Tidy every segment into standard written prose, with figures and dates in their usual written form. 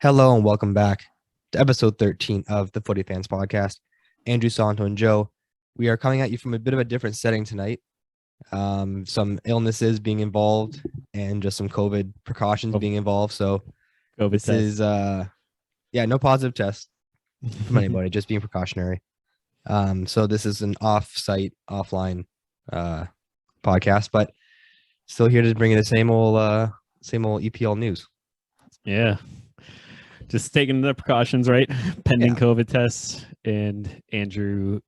Hello and welcome back to episode 13 of the Footy Fans Podcast. Andrew, Santo, and Joe. We are coming at you from a bit of a different setting tonight. Some illnesses being involved and just some COVID precautions being involved. So COVID this test. is no positive test from anybody, just being precautionary. So this is an offline podcast, but still here to bring you the same old EPL news. Yeah. Just taking the precautions, right? Pending Yeah. COVID tests and Andrew's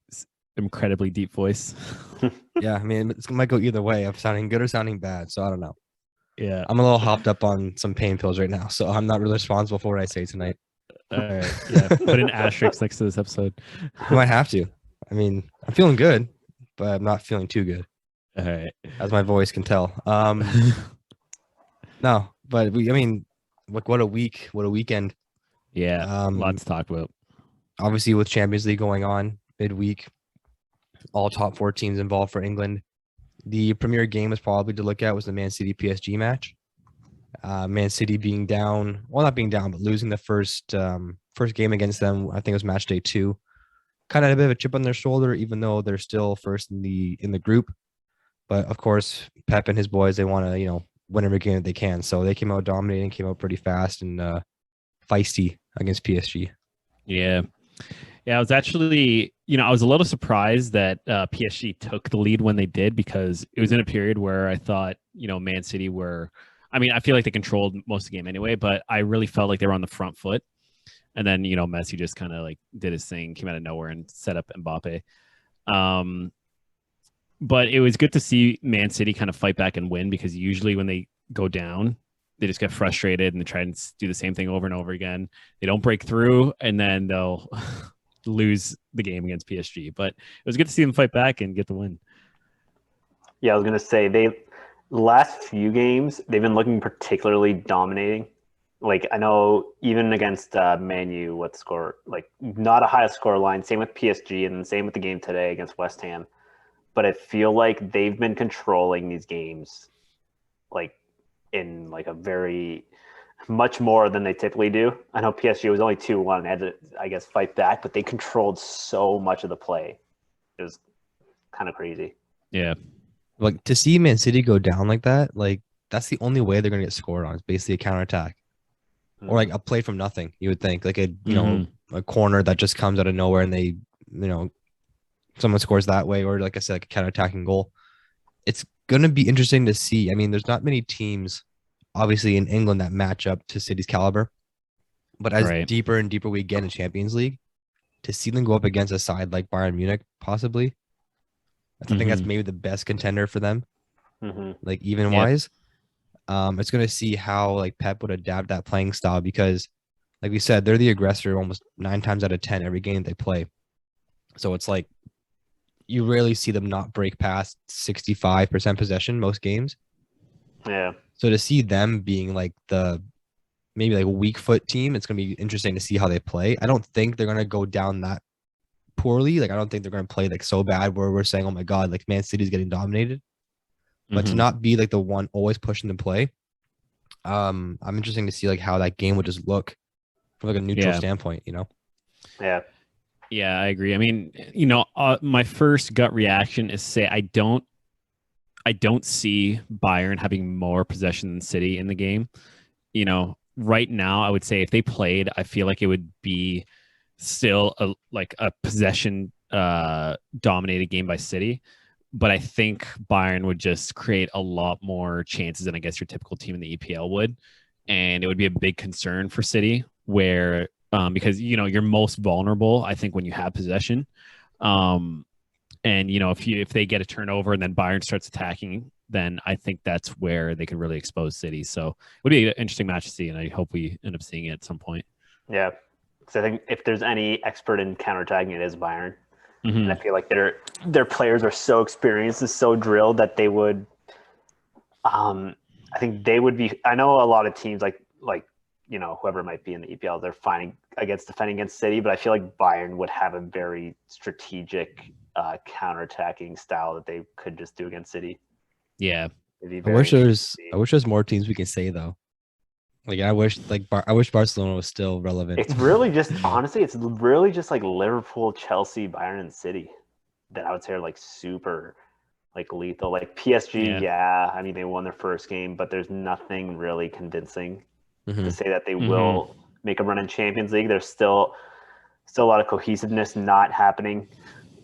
incredibly deep voice. Yeah, I mean, it might go either way of sounding good or sounding bad. So I don't know. Yeah. I'm a little hopped up on some pain pills right now, so I'm not really responsible for what I say tonight. All right. Yeah. Put an asterisk next to this episode. I might have to. I mean, I'm feeling good, but I'm not feeling too good. All right. As my voice can tell. No, but what a week, what a weekend. Yeah. Lots to talk about. Obviously, with Champions League going on midweek, all top 4 teams involved for England. The premier game was probably to look at was the Man City PSG match. Man City being down, well, not being down, but losing the first game against them. I think it was match day 2. Kind of a bit of a chip on their shoulder, even though they're still first in the group. But of course, Pep and his boys, they want to win every game that they can. So they came out dominating, came out pretty fast and feisty against PSG. Yeah. Yeah, I was actually, I was a little surprised that PSG took the lead when they did, because it was in a period where I thought, Man City I feel like they controlled most of the game anyway, but I really felt like they were on the front foot. And then, Messi just kind of like did his thing, came out of nowhere and set up Mbappe. But it was good to see Man City kind of fight back and win, because usually when they go down, they just get frustrated and they try and do the same thing over and over again. They don't break through, and then they'll lose the game against PSG. But it was good to see them fight back and get the win. Yeah, I was going to say, the last few games, they've been looking particularly dominating. Like, I know even against Man U, what score, like not a high score line, same with PSG and same with the game today against West Ham. But I feel like they've been controlling these games like in like a very much more than they typically do. I know PSG was only 2-1 and had to, I guess, fight back, but they controlled so much of the play. It was kind of crazy. Yeah. Like, to see Man City go down like that, like that's the only way they're going to get scored on. It's basically a counterattack. Or like a play from nothing, you would think, like a corner that just comes out of nowhere and they, someone scores that way, or like I said, like a counterattacking goal. It's going to be interesting to see. I mean, there's not many teams, obviously, in England that match up to City's caliber. But as deeper and deeper we get in Champions League, to see them go up against a side like Bayern Munich, possibly, I think that's maybe the best contender for them, like even wise. It's going to see how like Pep would adapt that playing style, because, like we said, they're the aggressor almost 9 times out of 10 every game they play. So it's like you rarely see them not break past 65% possession most games. Yeah. So to see them being like the maybe like a weak foot team, it's going to be interesting to see how they play. I don't think they're going to go down that poorly. Like, I don't think they're going to play like so bad where we're saying, oh my God, like Man City's getting dominated. But to not be like the one always pushing the play, I'm interested to see like how that game would just look from like a neutral standpoint, Yeah. Yeah, I agree. I mean, my first gut reaction is to say I don't see Bayern having more possession than City in the game. Right now, I would say if they played, I feel like it would be still a possession dominated game by City. But I think Bayern would just create a lot more chances than I guess your typical team in the EPL would. And it would be a big concern for City where because, you're most vulnerable, I think, when you have possession. And, if they get a turnover and then Bayern starts attacking, then I think that's where they could really expose City. So it would be an interesting match to see, and I hope we end up seeing it at some point. Yeah. So I think if there's any expert in counterattacking, it is Bayern. And I feel like their players are so experienced and so drilled that they would I think they would be. I know a lot of teams like whoever might be in the EPL, they're defending against City, but I feel like Bayern would have a very strategic counterattacking style that they could just do against City. Yeah. I wish there's more teams we can say though. Like I wish Barcelona was still relevant. It's really just honestly, it's really just like Liverpool, Chelsea, Bayern, and City that I would say are like super like lethal. Like PSG, yeah, I mean they won their first game, but there's nothing really convincing to say that they will make a run in Champions League. There's still a lot of cohesiveness not happening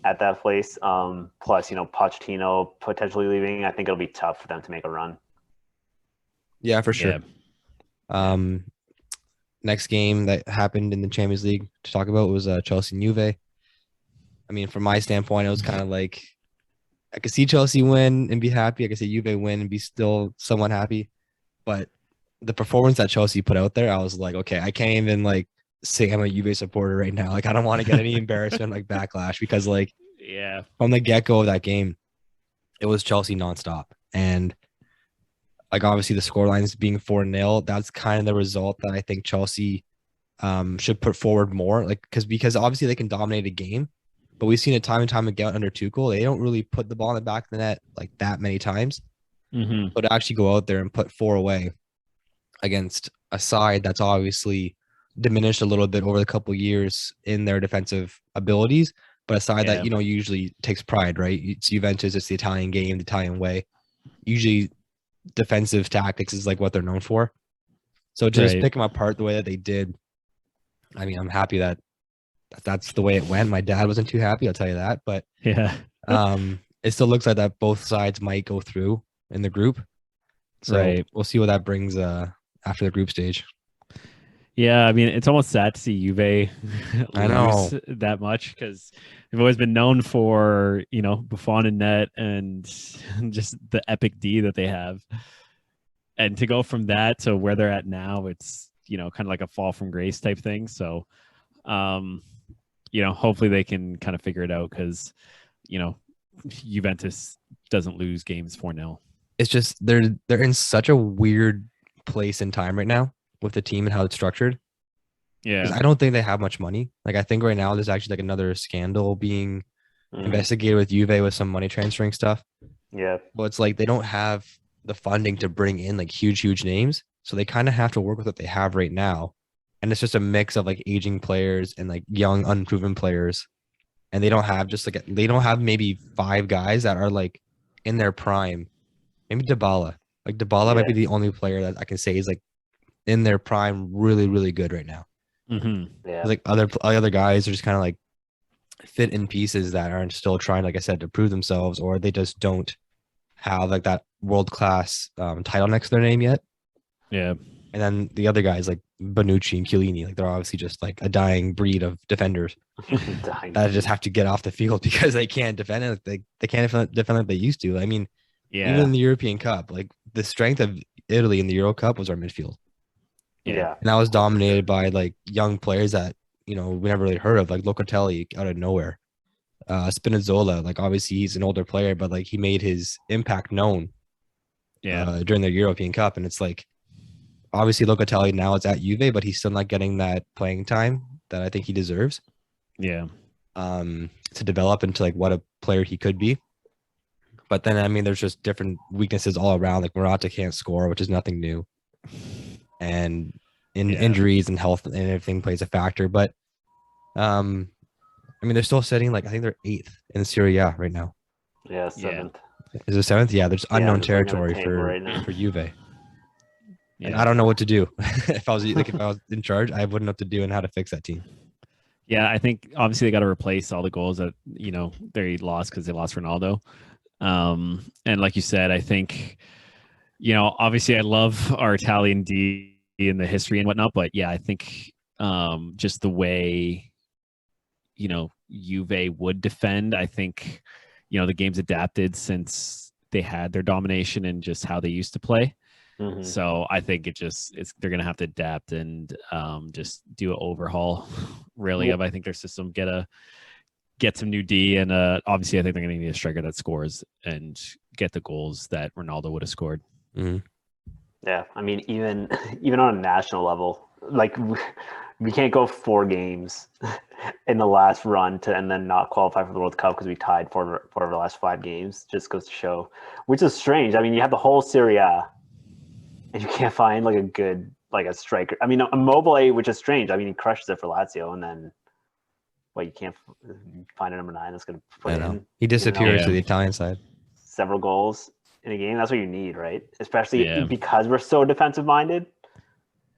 at that place. Plus, Pochettino potentially leaving. I think it'll be tough for them to make a run. Yeah, for sure. Next game that happened in the Champions League to talk about was Chelsea and Juve. I mean, from my standpoint, it was kind of like I could see Chelsea win and be happy. I could see Juve win and be still somewhat happy. But the performance that Chelsea put out there, I was like, okay, I can't even like say I'm a Juve supporter right now. Like, I don't want to get any embarrassment, like backlash, because like, from the get-go of that game, it was Chelsea nonstop. And like, obviously the scorelines being 4-0, that's kind of the result that I think Chelsea should put forward more. Like, because obviously they can dominate a game, but we've seen it time and time again under Tuchel. They don't really put the ball in the back of the net like that many times. But to actually go out there and put 4 away against a side that's obviously diminished a little bit over the couple of years in their defensive abilities, but a side that usually takes pride, right? It's Juventus, it's the Italian game, the Italian way. Usually defensive tactics is like what they're known for. So just pick them apart the way that they did. I mean, I'm happy that that's the way it went. My dad wasn't too happy, I'll tell you that, but it still looks like that both sides might go through in the group. So we'll see what that brings after the group stage. Yeah, I mean, it's almost sad to see Juve lose that much because they've always been known for, Buffon and net and just the epic D that they have. And to go from that to where they're at now, it's, kind of like a fall from grace type thing. So, hopefully they can kind of figure it out because, Juventus doesn't lose games 4-0. It's just they're in such a weird place in time right now with the team and how it's structured. Yeah, I don't think they have much money. Like I think right now there's actually like another scandal being investigated with Juve with some money transferring stuff. Yeah, but it's like they don't have the funding to bring in like huge names, so they kind of have to work with what they have right now, and it's just a mix of like aging players and like young unproven players, and they don't have maybe 5 guys that are like in their prime. Maybe Dybala. Like Dybala might be the only player that I can say is like in their prime, really, really good right now. Yeah. Like other guys are just kind of like fit in pieces that aren't still trying, like I said, to prove themselves, or they just don't have like that world-class title next to their name yet. Yeah. And then the other guys like Bonucci and Chiellini, like they're obviously just like a dying breed of defenders that just have to get off the field because they can't defend it. They can't defend like they used to. I mean, even in the European Cup, like the strength of Italy in the Euro Cup was our midfield. Yeah. And that was dominated by like young players that, we never really heard of, like Locatelli out of nowhere. Spinazzola, like obviously he's an older player, but like he made his impact known during the European Cup. And it's like, obviously Locatelli now is at Juve, but he's still not getting that playing time that I think he deserves. Yeah. To develop into like what a player he could be. But then, I mean, there's just different weaknesses all around. Like Morata can't score, which is nothing new. And injuries and health and everything plays a factor. But, I mean, they're still sitting like, I think they're 8th in Serie A right now. Yeah, 7th. Is it 7th? Yeah, there's unknown territory for Juve. Yeah. And I don't know what to do. If I was in charge, I wouldn't know what to do and how to fix that team. Yeah, I think obviously they got to replace all the goals that they lost because they lost Ronaldo. And like you said, I think obviously I love our Italian D and the history and whatnot, but I think just the way Juve would defend, I think the game's adapted since they had their domination and just how they used to play. So I think they're gonna have to adapt and just do an overhaul really of I think their system, get some new D, and obviously I think they're gonna need a striker that scores and get the goals that Ronaldo would have scored. Yeah, I mean even on a national level, like we can't go 4 games in the last run and then not qualify for the World Cup because we tied 4 of the last 5 games. Just goes to show, which is strange. I mean, you have the whole Serie A, and you can't find like a good like a striker. I mean, Immobile, which is strange. I mean, he crushes it for Lazio, and then you can't find a number 9 that's going to put it in. He disappears to the Italian side. Several goals in a game. That's what you need, right? Especially because we're so defensive minded.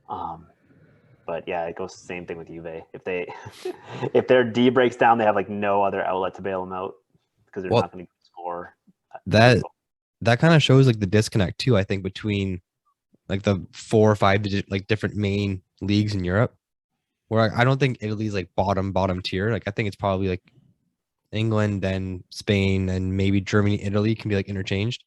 But yeah, it goes the same thing with Juve. If their D breaks down, they have like no other outlet to bail them out because they're not going to score. That kind of shows like the disconnect too, I think, between like the 4 or 5 like different main leagues in Europe, where I don't think Italy's like bottom tier. Like I think it's probably like England, then Spain, and maybe Germany, Italy can be like interchanged.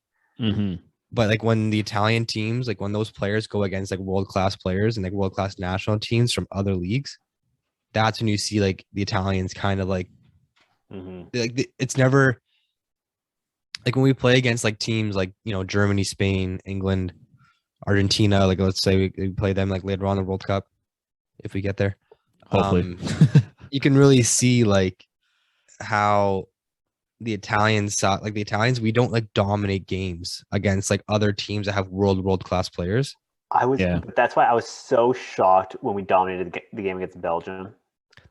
But like when the Italian teams, like when those players go against like world-class players and like world-class national teams from other leagues, that's when you see like the Italians kind of like, it's never like when we play against like teams like, you know, Germany, Spain, England, Argentina, like let's say we play them like later on in the World Cup, if we get there. Hopefully. You can really see like how the Italians, we don't like dominate games against like other teams that have world class players. That's why I was so shocked when we dominated the game against Belgium.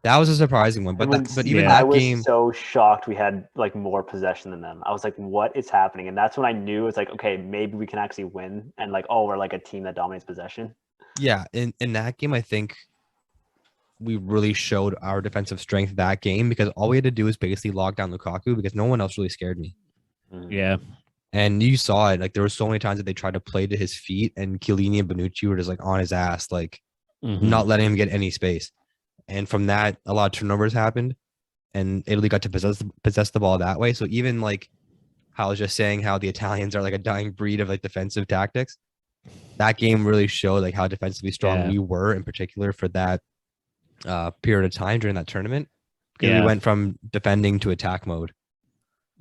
That was a surprising one, but even I that was game, so shocked we had like more possession than them. I was like, what is happening? And that's when I knew it's like, okay, maybe we can actually win. And like, oh, we're like a team that dominates possession. Yeah, in that game, I think we really showed our defensive strength that game because all we had to do was basically lock down Lukaku because no one else really scared me. Yeah. And you saw it. Like there were so many times that they tried to play to his feet and Chiellini and Bonucci were just like on his ass, like not letting him get any space. And from that, a lot of turnovers happened and Italy got to possess the ball that way. So even like how I was just saying how the Italians are like a dying breed of like defensive tactics, that game really showed like how defensively strong we were in particular for that period of time during that tournament because we went from defending to attack mode.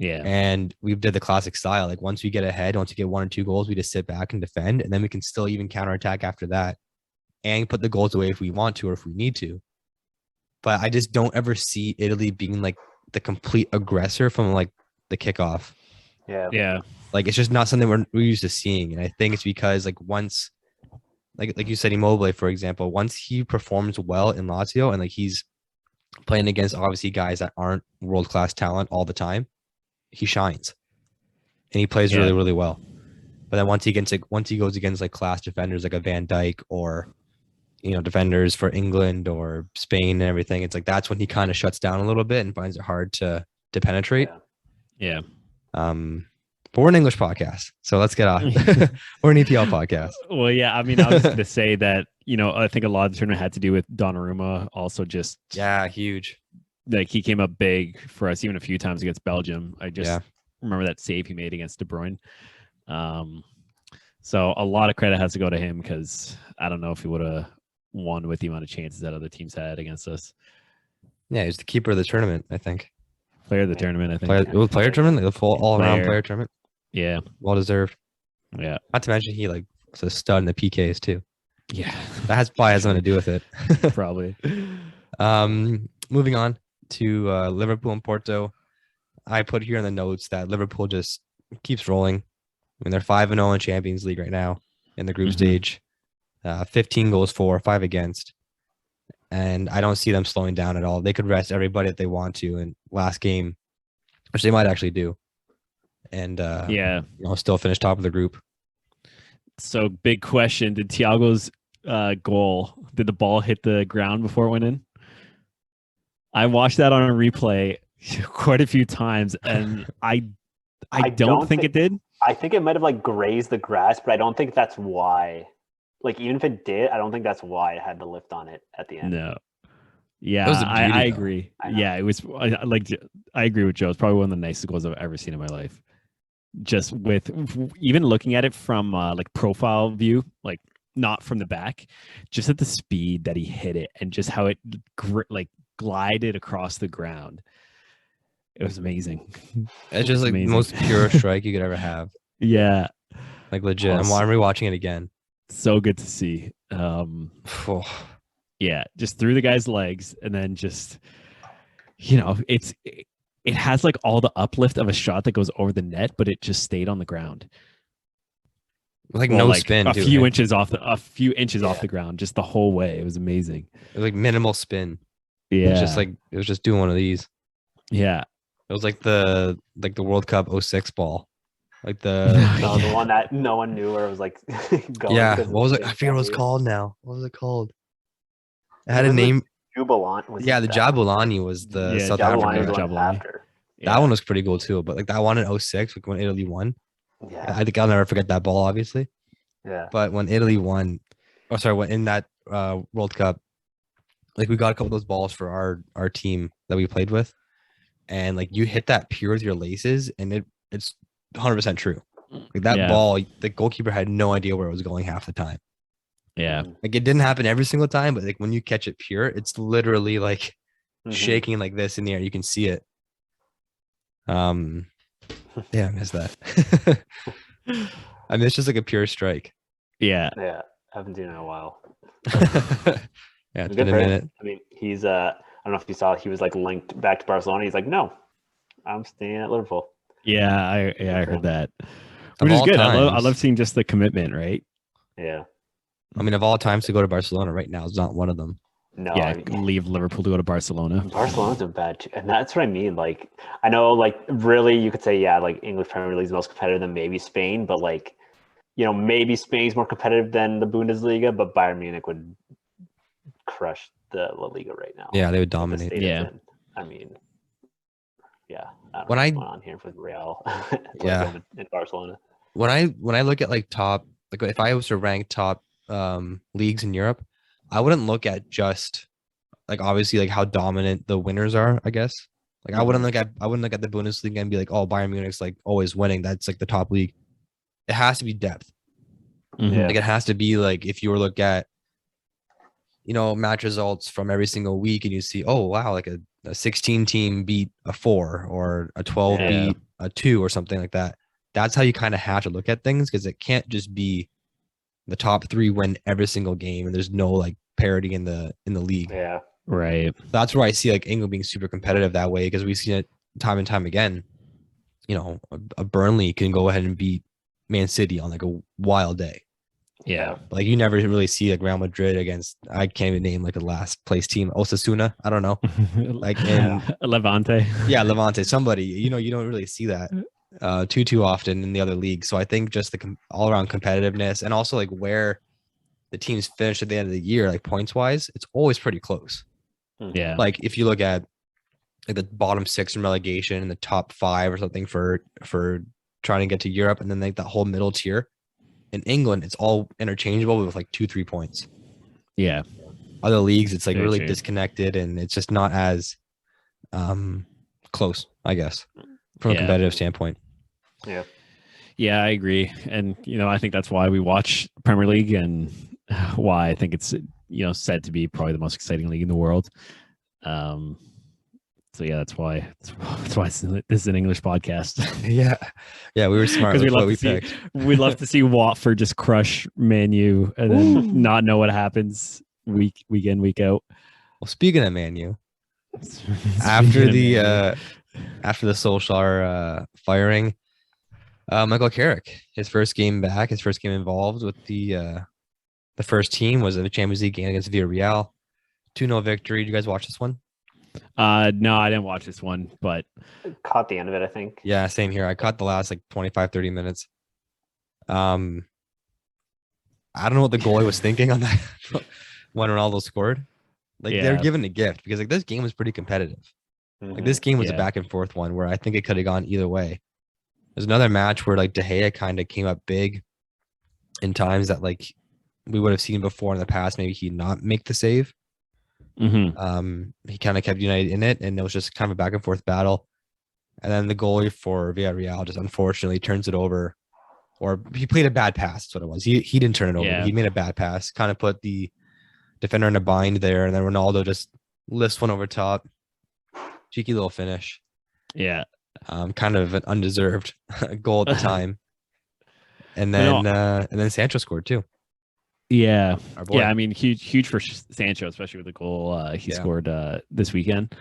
And we did the classic style. Like once we get ahead, once we get 1 or 2 goals, we just sit back and defend, and then we can still even counterattack after that and put the goals away if we want to or if we need to. But I just don't ever see Italy being like the complete aggressor from like the kickoff. Yeah. Like it's just not something we're used to seeing. And I think it's because like once like you said, Immobile, for example, once he performs well in Lazio and like he's playing against obviously guys that aren't world-class talent all the time, he shines and he plays really, really well. But then once he goes against like class defenders like a Van Dijk or, you know, defenders for England or Spain and everything, it's like that's when he kind of shuts down a little bit and finds it hard to penetrate. Yeah. But we're an English podcast, so let's get on. We're an EPL podcast. Well, yeah, I mean, I was going to say that, you know, I think a lot of the tournament had to do with Donnarumma also just... Yeah, huge. Like, he came up big for us even a few times against Belgium. I just remember that save he made against De Bruyne. So a lot of credit has to go to him because I don't know if he would have won with the amount of chances that other teams had against us. Yeah, he was the keeper of the tournament, I think. Player of the tournament, I think. Player tournament? The full all-around player tournament? Yeah. Well deserved. Yeah. Not to mention he like was a stud in the PKs too. Yeah. That probably has something to do with it. Probably. Moving on to Liverpool and Porto. I put here in the notes that Liverpool just keeps rolling. I mean, they're 5-0 in Champions League right now in the group stage. 15 goals for, 5 against. And I don't see them slowing down at all. They could rest everybody that they want to in last game, which they might actually do. And you know, still finish top of the group. So big question: did Thiago's goal? Did the ball hit the ground before it went in? I watched that on a replay quite a few times, and I don't think it did. I think it might have like grazed the grass, but I don't think that's why. Like even if it did, I don't think that's why it had the lift on it at the end. No. Yeah, I agree. Yeah, it was. I agree with Joe. It's probably one of the nicest goals I've ever seen in my life. Just with even looking at it from like profile view, like not from the back, just at the speed that he hit it and just how it glided across the ground. It was amazing. It's just like the most pure strike you could ever have. Yeah, like legit. I'm rewatching it again. So good to see. Yeah, just through the guy's legs and then just, you know, it has like all the uplift of a shot that goes over the net, but it just stayed on the ground. Like Well, no like spin, a too, few right? inches off the ground, just the whole way. It was amazing. It was like minimal spin. Yeah, It was just doing one of these. yeah. It was like the World Cup 06 ball. Like the No, the one that no one knew where it was like going. yeah. because What was it? it's I forget what it was weird. called now. What was it called? It had a Wasn't name. Jubilant was Yeah, the that? Jabulani was the Yeah, South Jabulani was the Africa. one Jabulani. after. That one was pretty cool too. But like that one in 06, like when Italy won. Yeah, I think I'll never forget that ball, obviously. yeah. But when Italy won, when in that World Cup, like we got a couple of those balls for our team that we played with, and like you hit that pure with your laces, and it's 100% true. Like that ball, the goalkeeper had no idea where it was going half the time. Yeah. Like it didn't happen every single time, but like when you catch it pure, it's literally like shaking like this in the air. You can see it. Yeah, I miss that. I mean, it's just like a pure strike. Yeah. Yeah, I haven't seen it in a while. Yeah, it's been a minute. I mean, he's I don't know if you saw, he was like linked back to Barcelona. He's like, no, I'm staying at Liverpool. Yeah, I heard that. Of Which is all good. I love times- seeing just the commitment, right? Yeah. I mean, of all times to go to Barcelona right now is not one of them. No, Yeah, I mean, leave Liverpool to go to Barcelona. Barcelona's a bad too, and that's what I mean. Like, I know, like, really, you could say, yeah, like English Premier League is most competitive than maybe Spain, but like, you know, maybe Spain's more competitive than the Bundesliga, but Bayern Munich would crush the La Liga right now. Yeah, they would with the dominate. state Yeah. it's in. I mean, yeah. I don't When know I- what's going on here with Real, Yeah. in Barcelona. When I look at like top, like if I was to rank top leagues in Europe, I wouldn't look at just like obviously like how dominant the winners are, I guess. Like I wouldn't look at the Bundesliga and be like, oh, Bayern Munich's like always winning. That's like the top league. It has to be depth. Mhm. Like it has to be like if you were to look at, you know, match results from every single week and you see, oh wow, like a 16 team beat a 4 or a 12 Yeah. beat a 2 or something like that. That's how you kind of have to look at things, because it can't just be the top 3 win every single game and there's no like parity in the league. Yeah. Right. That's where I see like England being super competitive that way, because we've seen it time and time again. You know, a Burnley can go ahead and beat Man City on like a wild day. Yeah. Like you never really see like Real Madrid against, I can't even name like the last place team, Osasuna. I don't know. Like in Levante. yeah, Levante, somebody, you know, you don't really see that too often in the other leagues. So I think just the all around competitiveness and also like where the teams finish at the end of the year, like points wise, it's always pretty close. Yeah. Like if you look at like the bottom 6 in relegation and the top 5 or something for trying to get to Europe, and then like that whole middle tier in England, it's all interchangeable with like 2-3 points. Yeah. Other leagues, it's like Very really true. disconnected and it's just not as close, I guess, from a Yeah. competitive standpoint. Yeah. Yeah, I agree. And, you know, I think that's why we watch Premier League and why I think it's, you know, said to be probably the most exciting league in the world. So yeah, that's why this is an English podcast. Yeah, we were smart Because with we what love we to see, picked. we'd love to see Watford just crush Man U and then not know what happens week in, week out. Well, speaking of Man U, after the Solskjaer firing, Michael Carrick, his first game back, his first game involved with the first team was in the Champions League game against Villarreal. 2-0 victory. Did you guys watch this one? No, I didn't watch this one, but Caught the end of it, I think. Yeah, same here. I caught the last like 25-30 minutes. I don't know what the goalie was thinking on that when Ronaldo scored. Like they're Yeah. given a gift, because like this game was pretty competitive. Like this game was a Yeah. back and forth one where I think it could have gone either way. There's another match where like De Gea kind of came up big in times that like we would have seen before in the past. Maybe he'd not make the save. He kind of kept United in it, and it was just kind of a back and forth battle. And then the goalie for Villarreal just unfortunately turns it over, or he played a bad pass. That's what it was. He didn't turn it over. Yeah. He made a bad pass, kind of put the defender in a bind there, and then Ronaldo just lifts one over top. Cheeky little finish. Yeah. Kind of an undeserved goal at the time. And But then Sancho scored too. Yeah. Our boy. Yeah. I mean, huge for Sancho, especially with the goal he scored this weekend.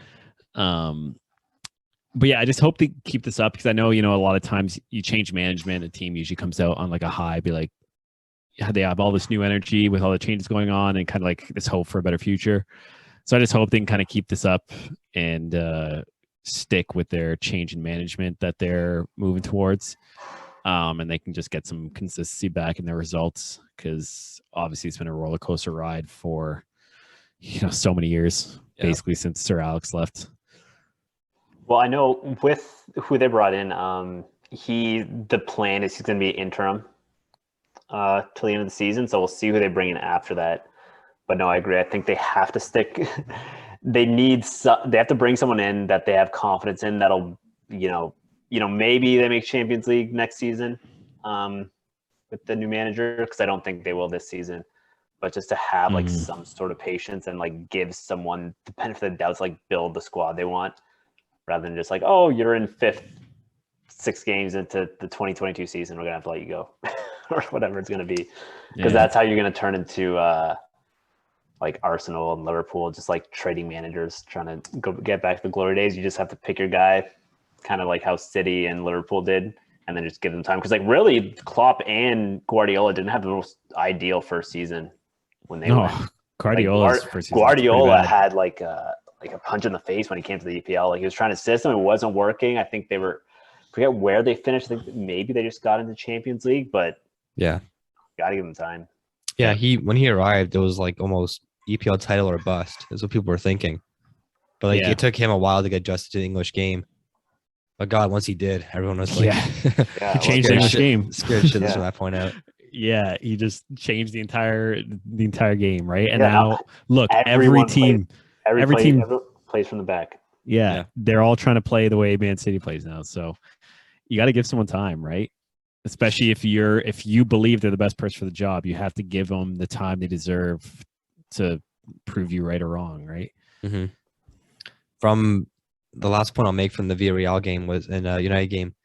But yeah, I just hope they keep this up, because I know, you know, a lot of times you change management, a team usually comes out on like a high, be like, they have all this new energy with all the changes going on and kind of like this hope for a better future. So I just hope they can kind of keep this up and stick with their change in management that they're moving towards. And they can just get some consistency back in their results, because obviously it's been a roller coaster ride for so many years, basically since Sir Alex left. Well, I know with who they brought in, the plan is he's going to be interim till the end of the season. So we'll see who they bring in after that. But no, I agree. I think they have to stick. They have to bring someone in that they have confidence in that'll, maybe they make Champions League next season with the new manager, because I don't think they will this season. But just to have like some sort of patience and like give someone the benefit of the doubt to like build the squad they want, rather than just like, oh, you're in fifth, 6 games into the 2022 season, we're gonna have to let you go, or whatever it's gonna be, because that's how you're gonna turn into like Arsenal and Liverpool, just like trading managers trying to get back to the glory days. You just have to pick your guy, kind of like how City and Liverpool did, and then just give them time. Because like really, Klopp and Guardiola didn't have the most ideal first season when they went. Guardiola had like a punch in the face when he came to the EPL. Like he was trying to system, it wasn't working. I think they were, forget where they finished. I think maybe they just got into Champions League, but yeah, gotta give them time. Yeah, when he arrived, it was like almost EPL title or bust. Is what people were thinking. But like it took him a while to get adjusted to the English game. But God, once he did, everyone was like, he changed the English game. Scared shitless from that point out. Yeah, he just changed the entire game, right? And now look, every team plays from the back. Yeah, they're all trying to play the way Man City plays now. So you got to give someone time, right? Especially if you believe they're the best person for the job, you have to give them the time they deserve to prove you right or wrong, right? Mm-hmm. From the last point I'll make from the Villarreal game was in a United game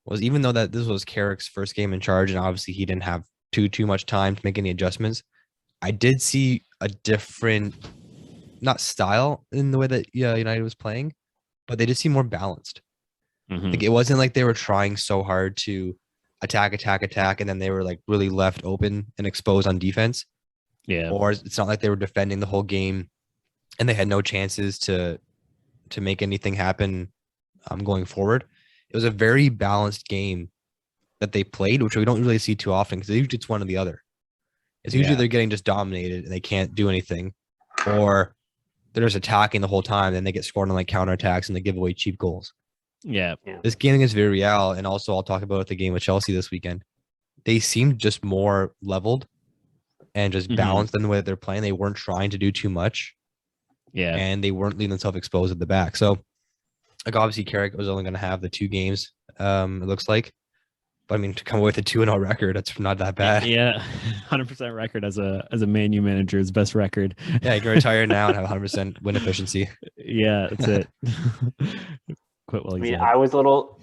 was, even though that this was Carrick's first game in charge and obviously he didn't have too much time to make any adjustments, I did see a different, not style in the way that United was playing, but they just seemed more balanced. Mm-hmm. Like it wasn't like they were trying so hard to attack, and then they were like really left open and exposed on defense. Yeah. Or it's not like they were defending the whole game and they had no chances to make anything happen going forward. It was a very balanced game that they played, which we don't really see too often, because usually it's one or the other. It's usually they're getting just dominated and they can't do anything, or they're just attacking the whole time and they get scored on like counterattacks and they give away cheap goals. Yeah. This game against Villarreal, and also I'll talk about the game with Chelsea this weekend, they seemed just more leveled and just balanced in the way that they're playing. They weren't trying to do too much. Yeah. And they weren't leaving themselves exposed at the back. So, like, obviously, Carrick was only going to have the 2 games, it looks like. But, I mean, to come away with a 2-0 record, that's not that bad. Yeah, 100% record as a Man U manager is best record. Yeah, you can retire now and have 100% win efficiency. Yeah, that's it. Quit while he's I was a little,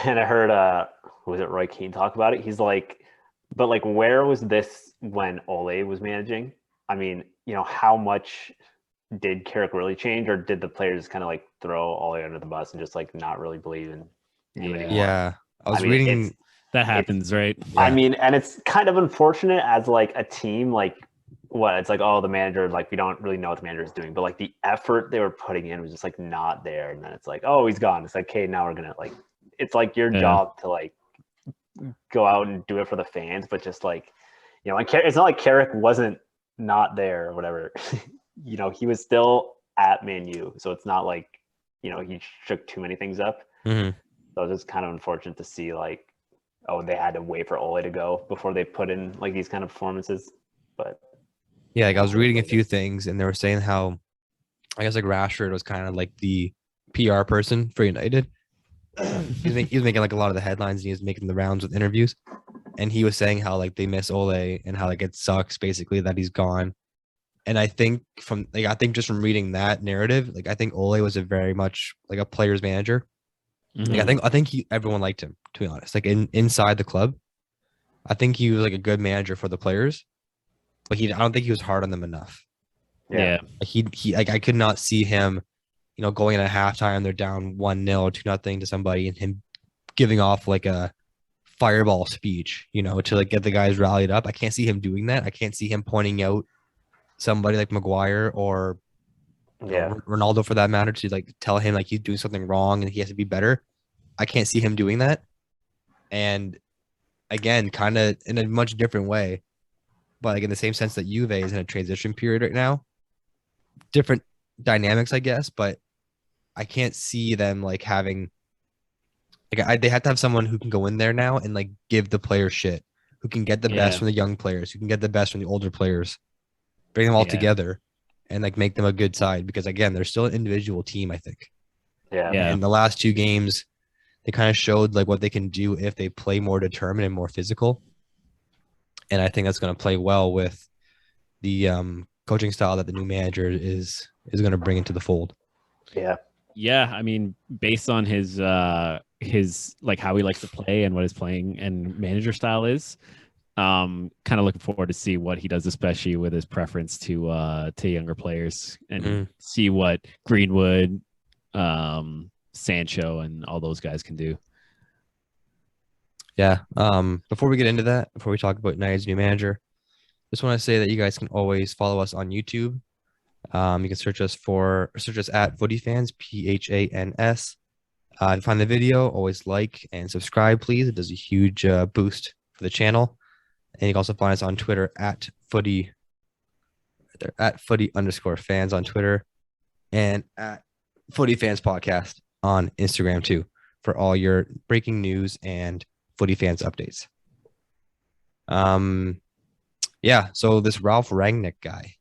and I heard, was it Roy Keane talk about it? He's like, but like, where was this when Ole was managing? I mean, how much did Carrick really change, or did the players kind of like throw Ole under the bus and just like not really believe in him anymore? Yeah, I was reading. That happens, right? Yeah. I mean, and it's kind of unfortunate as like a team, like it's like, oh, the manager, like we don't really know what the manager is doing, but like the effort they were putting in was just like not there. And then it's like, oh, he's gone. It's like, okay, now we're gonna like, it's like your job to like go out and do it for the fans, but just like, and it's not like Carrick wasn't not there or whatever. He was still at Man U, so it's not like he shook too many things up. Mm-hmm. So it's just kind of unfortunate to see like, oh, they had to wait for Ole to go before they put in like these kind of performances. But yeah, like I was reading a few things, and they were saying how, I guess like Rashford was kind of like the PR person for United. He was making like a lot of the headlines, and he was making the rounds with interviews, and he was saying how like they miss Ole and how like it sucks basically that he's gone. And I think just from reading that narrative, like I think Ole was a very much like a player's manager. Mm-hmm. Like I think everyone liked him, to be honest. Like inside the club, I think he was like a good manager for the players, but I don't think he was hard on them enough. Yeah. Like he like I could not see him, going in at halftime, they're down 1-0, 2-0 to somebody, and him giving off like a fireball speech, to like get the guys rallied up. I can't see him doing that. I can't see him pointing out somebody like Maguire or Ronaldo for that matter to like tell him like he's doing something wrong and he has to be better. I can't see him doing that. And again, kind of in a much different way, but like in the same sense that Juve is in a transition period right now. Different dynamics, I guess, but I can't see them like having they have to have someone who can go in there now and like give the players shit, who can get the best from the young players, who can get the best from the older players, bring them all together and like make them a good side, because again, they're still an individual team, I think. And the last 2 games, they kind of showed like what they can do if they play more determined and more physical. And I think that's going to play well with the coaching style that the new manager is going to bring into the fold. Yeah, I mean, based on his like how he likes to play and what his playing and manager style is, kind of looking forward to see what he does, especially with his preference to younger players, and see what Greenwood, Sancho, and all those guys can do. Yeah. Before we get into that, before we talk about United's new manager, just want to say that you guys can always follow us on YouTube. You can search us at Footy Fans, PHANS. Find the video, always like and subscribe, please. It does a huge boost for the channel. And you can also find us on Twitter at Footy _fans on Twitter, and at Footy Fans Podcast on Instagram too, for all your breaking news and Footy Fans updates. So this Ralf Rangnick guy.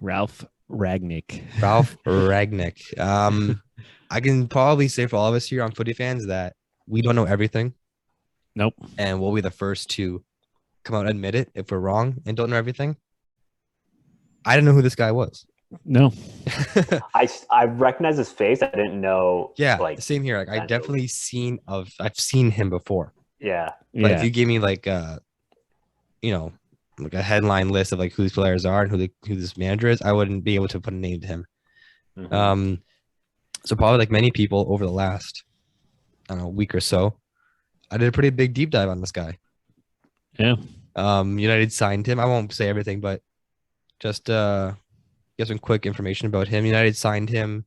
Ralf Rangnick. I can probably say for all of us here on Footy Fans that we don't know everything. Nope. And we'll be the first to come out and admit it if we're wrong and don't know everything. I didn't know who this guy was. No. I recognize his face. I didn't know. Yeah, like same here. Like I've seen him before. Yeah. But if you give me like like a headline list of like who these players are and who this manager is, I wouldn't be able to put a name to him. So probably like many people over the last, week or so, I did a pretty big deep dive on this guy. Yeah. United signed him. I won't say everything, but just get some quick information about him. United signed him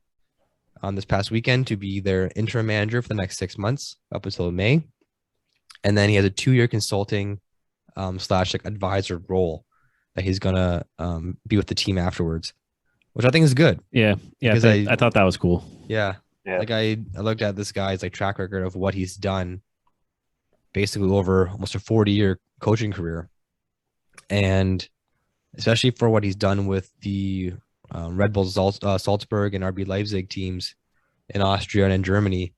this past weekend to be their interim manager for the next 6 months up until May. And then he has a 2-year consulting / advisor role that he's gonna be with the team afterwards, which I think is good. Yeah, because I thought that was cool. Yeah. Like I looked at this guy's like track record of what he's done, basically over almost a 40-year coaching career, and especially for what he's done with the Red Bull Salzburg and RB Leipzig teams in Austria and in Germany,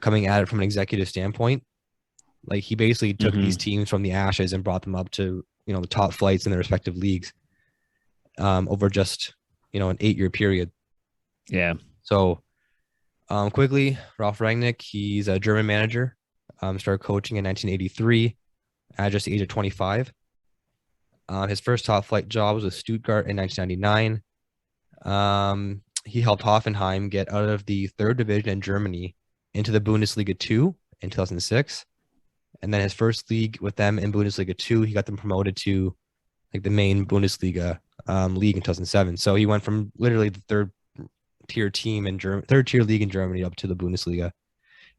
coming at it from an executive standpoint. Like he basically took these teams from the ashes and brought them up to, the top flights in their respective leagues over just, an 8-year period. Yeah. So quickly, Ralf Rangnick, he's a German manager, started coaching in 1983 at just the age of 25. His first top flight job was with Stuttgart in 1999. He helped Hoffenheim get out of the 3rd division in Germany into the Bundesliga 2 in 2006. And then his first league with them in Bundesliga 2, he got them promoted to like the main Bundesliga league in 2007. So he went from literally the 3rd tier league in Germany up to the Bundesliga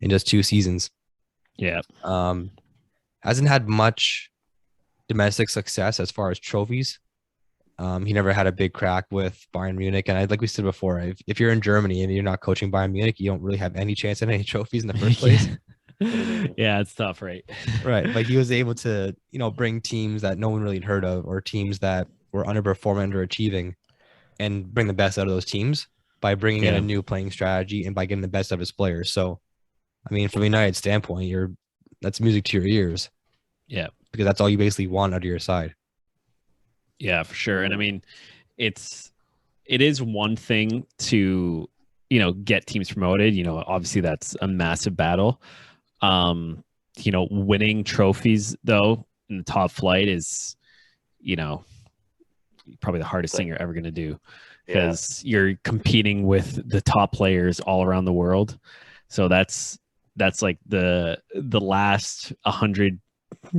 in just 2 seasons. Yeah. Hasn't had much domestic success as far as trophies. He never had a big crack with Bayern Munich. And like we said before, if you're in Germany and you're not coaching Bayern Munich, you don't really have any chance at any trophies in the first place. Yeah, it's tough, right? Right. But he was able to, bring teams that no one really heard of, or teams that were underperforming, underachieving, and bring the best out of those teams by bringing in a new playing strategy and by getting the best out of his players. So, I mean, from a United standpoint, that's music to your ears. Yeah. Because that's all you basically want out of your side. Yeah, for sure. And I mean, it is one thing to, get teams promoted. Obviously that's a massive battle. Winning trophies though in the top flight is, probably the hardest thing you're ever going to do, because you're competing with the top players all around the world. So that's that's like the last 100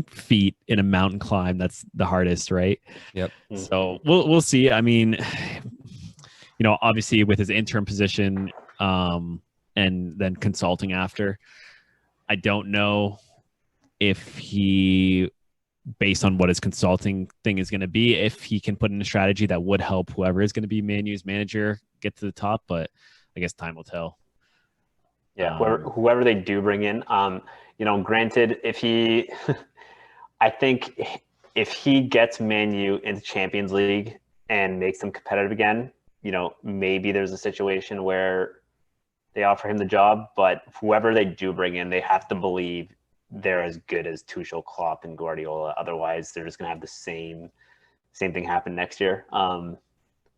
feet in a mountain climb. That's the hardest, right? Yep. So we'll see. I mean, obviously with his interim position, and then consulting after, I don't know if he, based on what his consulting thing is going to be, if he can put in a strategy that would help whoever is going to be Man U's manager get to the top, but I guess time will tell. Yeah, whoever they do bring in, granted, I think if he gets Man U into Champions League and makes them competitive again, maybe there's a situation where they offer him the job. But whoever they do bring in, they have to believe they're as good as Tuchel, Klopp, and Guardiola. Otherwise, they're just going to have the same thing happen next year.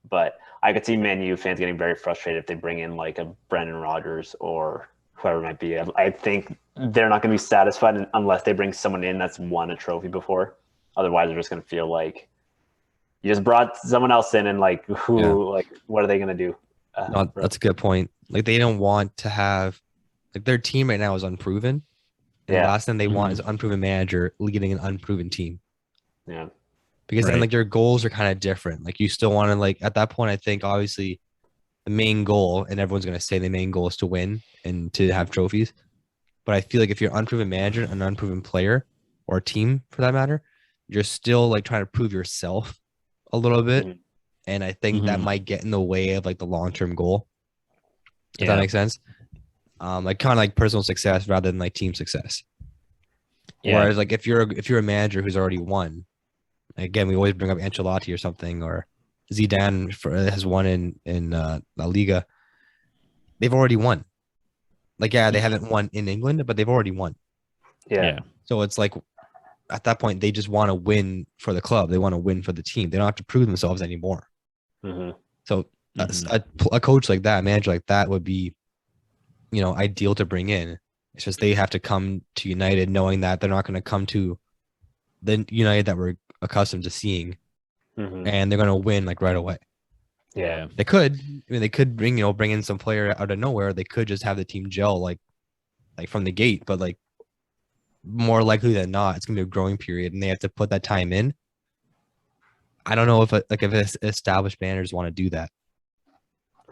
But I could see Man U fans getting very frustrated if they bring in like a Brendan Rodgers or whoever it might be. I think they're not going to be satisfied unless they bring someone in that's won a trophy before. Otherwise, they're just going to feel like you just brought someone else in, and like what are they going to do? No, that's a good point. Like they don't want to have like their team right now is unproven. And the last thing they want is an unproven manager leading an unproven team. Yeah. Because then like your goals are kind of different. Like you still want to like at that point, I think obviously the main goal, and everyone's going to say the main goal is to win and to have trophies. But I feel like if you're an unproven manager, an unproven player, or a team for that matter, you're still like trying to prove yourself a little bit. Mm-hmm. And I think that might get in the way of like the long-term goal. Does that make sense? Like kind of like personal success rather than like team success. Yeah. Whereas like if you're a manager who's already won, again, we always bring up Ancelotti or something, or Zidane has won in La Liga. They've already won. Like, yeah, they haven't won in England, but they've already won. Yeah. So it's like at that point, they just want to win for the club. They want to win for the team. They don't have to prove themselves anymore. Mm-hmm. So a coach like that, a manager like that would be, ideal to bring in. It's just they have to come to United knowing that they're not going to come to the United that we're accustomed to seeing, and they're going to win like right away. Yeah, they could. I mean, they could bring in some player out of nowhere. They could just have the team gel like from the gate, but like more likely than not, it's going to be a growing period, and they have to put that time in. I don't know if established managers want to do that.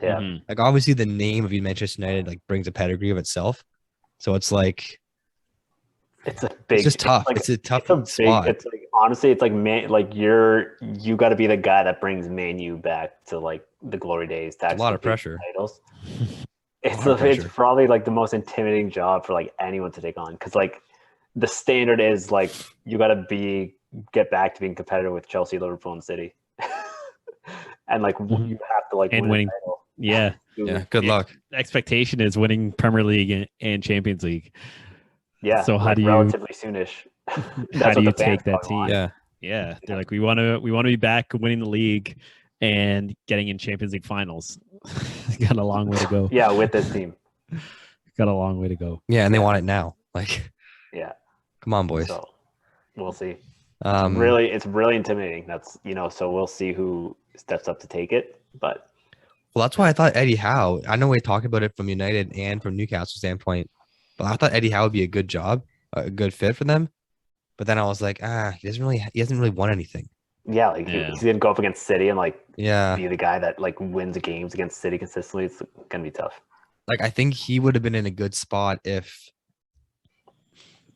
Yeah, like obviously the name of Manchester United like brings a pedigree of itself, so it's like it's just tough. It's a tough spot. It's like honestly, it's like you got to be the guy that brings Man U back to like the glory days. It's a lot of pressure. Titles. It's probably like the most intimidating job for like anyone to take on, because like the standard is like you got to get back to being competitive with Chelsea, Liverpool, and City, and like you have to like and winning. Yeah. Good luck. The expectation is winning Premier League and Champions League. Yeah. So how do you relatively soonish? How do you take that team? Yeah. They're like, we want to be back winning the league and getting in Champions League finals. Got a long way to go. Yeah, with this team. Got a long way to go. Yeah, and they want it now. Like, yeah. Come on, boys. So we'll see. It's really intimidating. That's so we'll see who steps up to take it. But that's why I thought Eddie Howe. I know we talked about it from United and from Newcastle standpoint, but I thought Eddie Howe would be a good fit for them. But then I was like, he hasn't really won anything. Yeah, like he's gonna go up against City and be the guy that like wins games against City consistently. It's gonna be tough. Like I think he would have been in a good spot if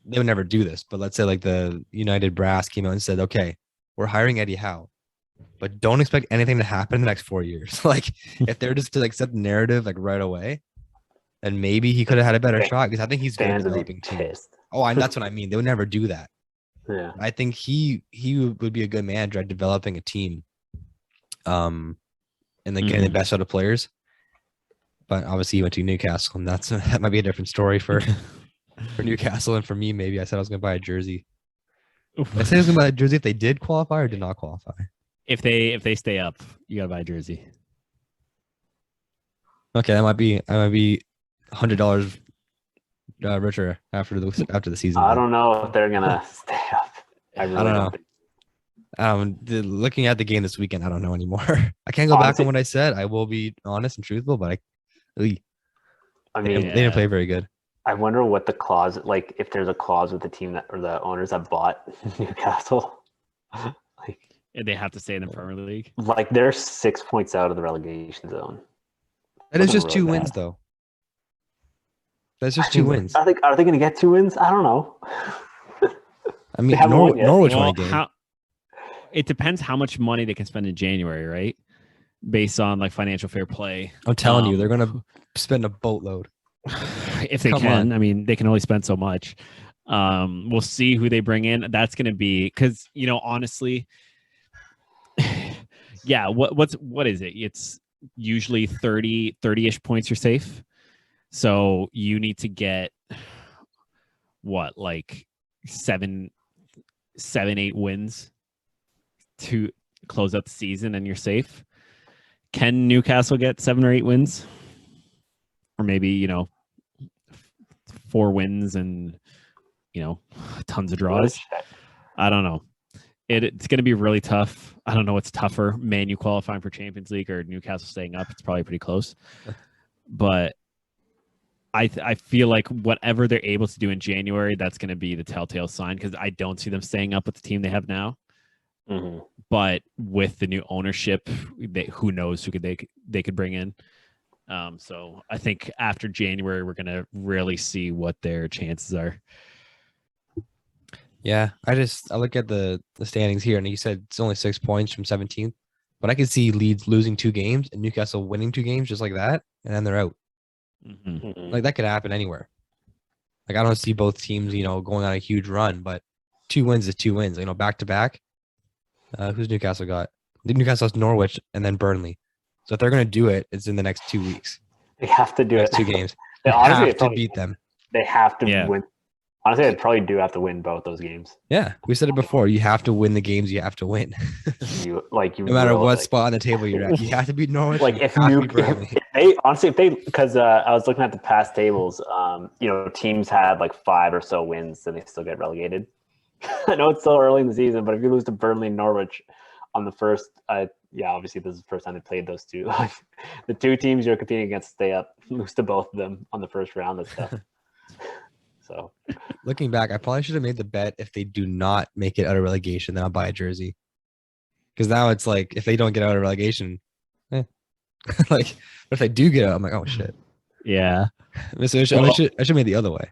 they would never do this. But let's say like the United brass came out and said, okay, we're hiring Eddie Howe, but don't expect anything to happen in the next 4 years. Like if they're just to like set the narrative like right away, then maybe he could have had a better shot, because I think he's good at developing teams. And that's what I mean. They would never do that. Yeah, I think he would be a good manager at developing a team, and then getting the best out of players. But obviously, he went to Newcastle, and that might be a different story for Newcastle. And for me, maybe I said I was going to buy a jersey. I said I was going to buy a jersey if they did qualify or did not qualify. If they stay up, you got to buy a jersey. Okay, I might be $100 richer after the season. I don't know if they're gonna stay up. I don't know. Looking at the game this weekend, I don't know anymore. I can't go back on what I said. I will be honest and truthful, but they didn't play very good. I wonder what the clause, like if there's a clause with the team that or the owners that bought Newcastle. Like They have to stay in the Premier League. Like they're 6 points out of the relegation zone. That is just Wasn't really 2 bad. wins, though. That's just 2 wins. Are they going to get 2 wins? I don't know. I mean, haven't won yet. Norwich Well, won a game. it depends how much money they can spend in January, right? Based on like financial fair play. I'm telling you, they're gonna spend a boatload. If they Come can. on. I mean, they can only spend so much. We'll see who they bring in. That's going to be because, you know, honestly, yeah. What is it? It's usually 30-ish points you're safe. So you need to get what, like 7, 8 wins to close out the season, and you're safe. Can Newcastle get 7 or 8 wins? Or maybe, you know, 4 wins and, you know, tons of draws. I don't know. It's going to be really tough. I don't know what's tougher, Man U qualifying for Champions League or Newcastle staying up. It's probably pretty close. But I feel like whatever they're able to do in January, that's going to be the telltale sign, because I don't see them staying up with the team they have now. Mm-hmm. But with the new ownership, who knows who they could bring in. So I think after January, we're going to really see what their chances are. Yeah, I look at the standings here, and you said it's only 6 points from 17th, but I could see Leeds losing 2 games and Newcastle winning 2 games just like that, and then they're out. Mm-hmm. Mm-hmm. Like that could happen anywhere. Like I don't see both teams, you know, going on a huge run, but 2 wins is 2 wins. You know, back to back. Who's Newcastle got? Newcastle has Norwich and then Burnley. So if they're going to do it, it's in the next 2 weeks. They have to do Next it. 2 games. They They honestly have to probably beat them. They have to Yeah. win. Honestly, they probably do have to win both those games. Yeah, we said it before. You have to win the games you have to win. You No matter will, what like, spot on the table you're at, you have to beat Norwich. like you if have to you beat Burnley. if they because I was looking at the past tables, you know, teams had like 5 or so wins, then they still get relegated. I know it's still early in the season, but if you lose to Burnley and Norwich on the first, obviously this is the first time they played those two. Like the 2 teams you're competing against stay up, lose to both of them on the first round and stuff. So Looking back, I probably should have made the bet if they do not make it out of relegation, then I'll buy a jersey. Because now it's like if they don't get out of relegation, like but if they do get out, I'm like, oh shit. Yeah. So I should have made the other way.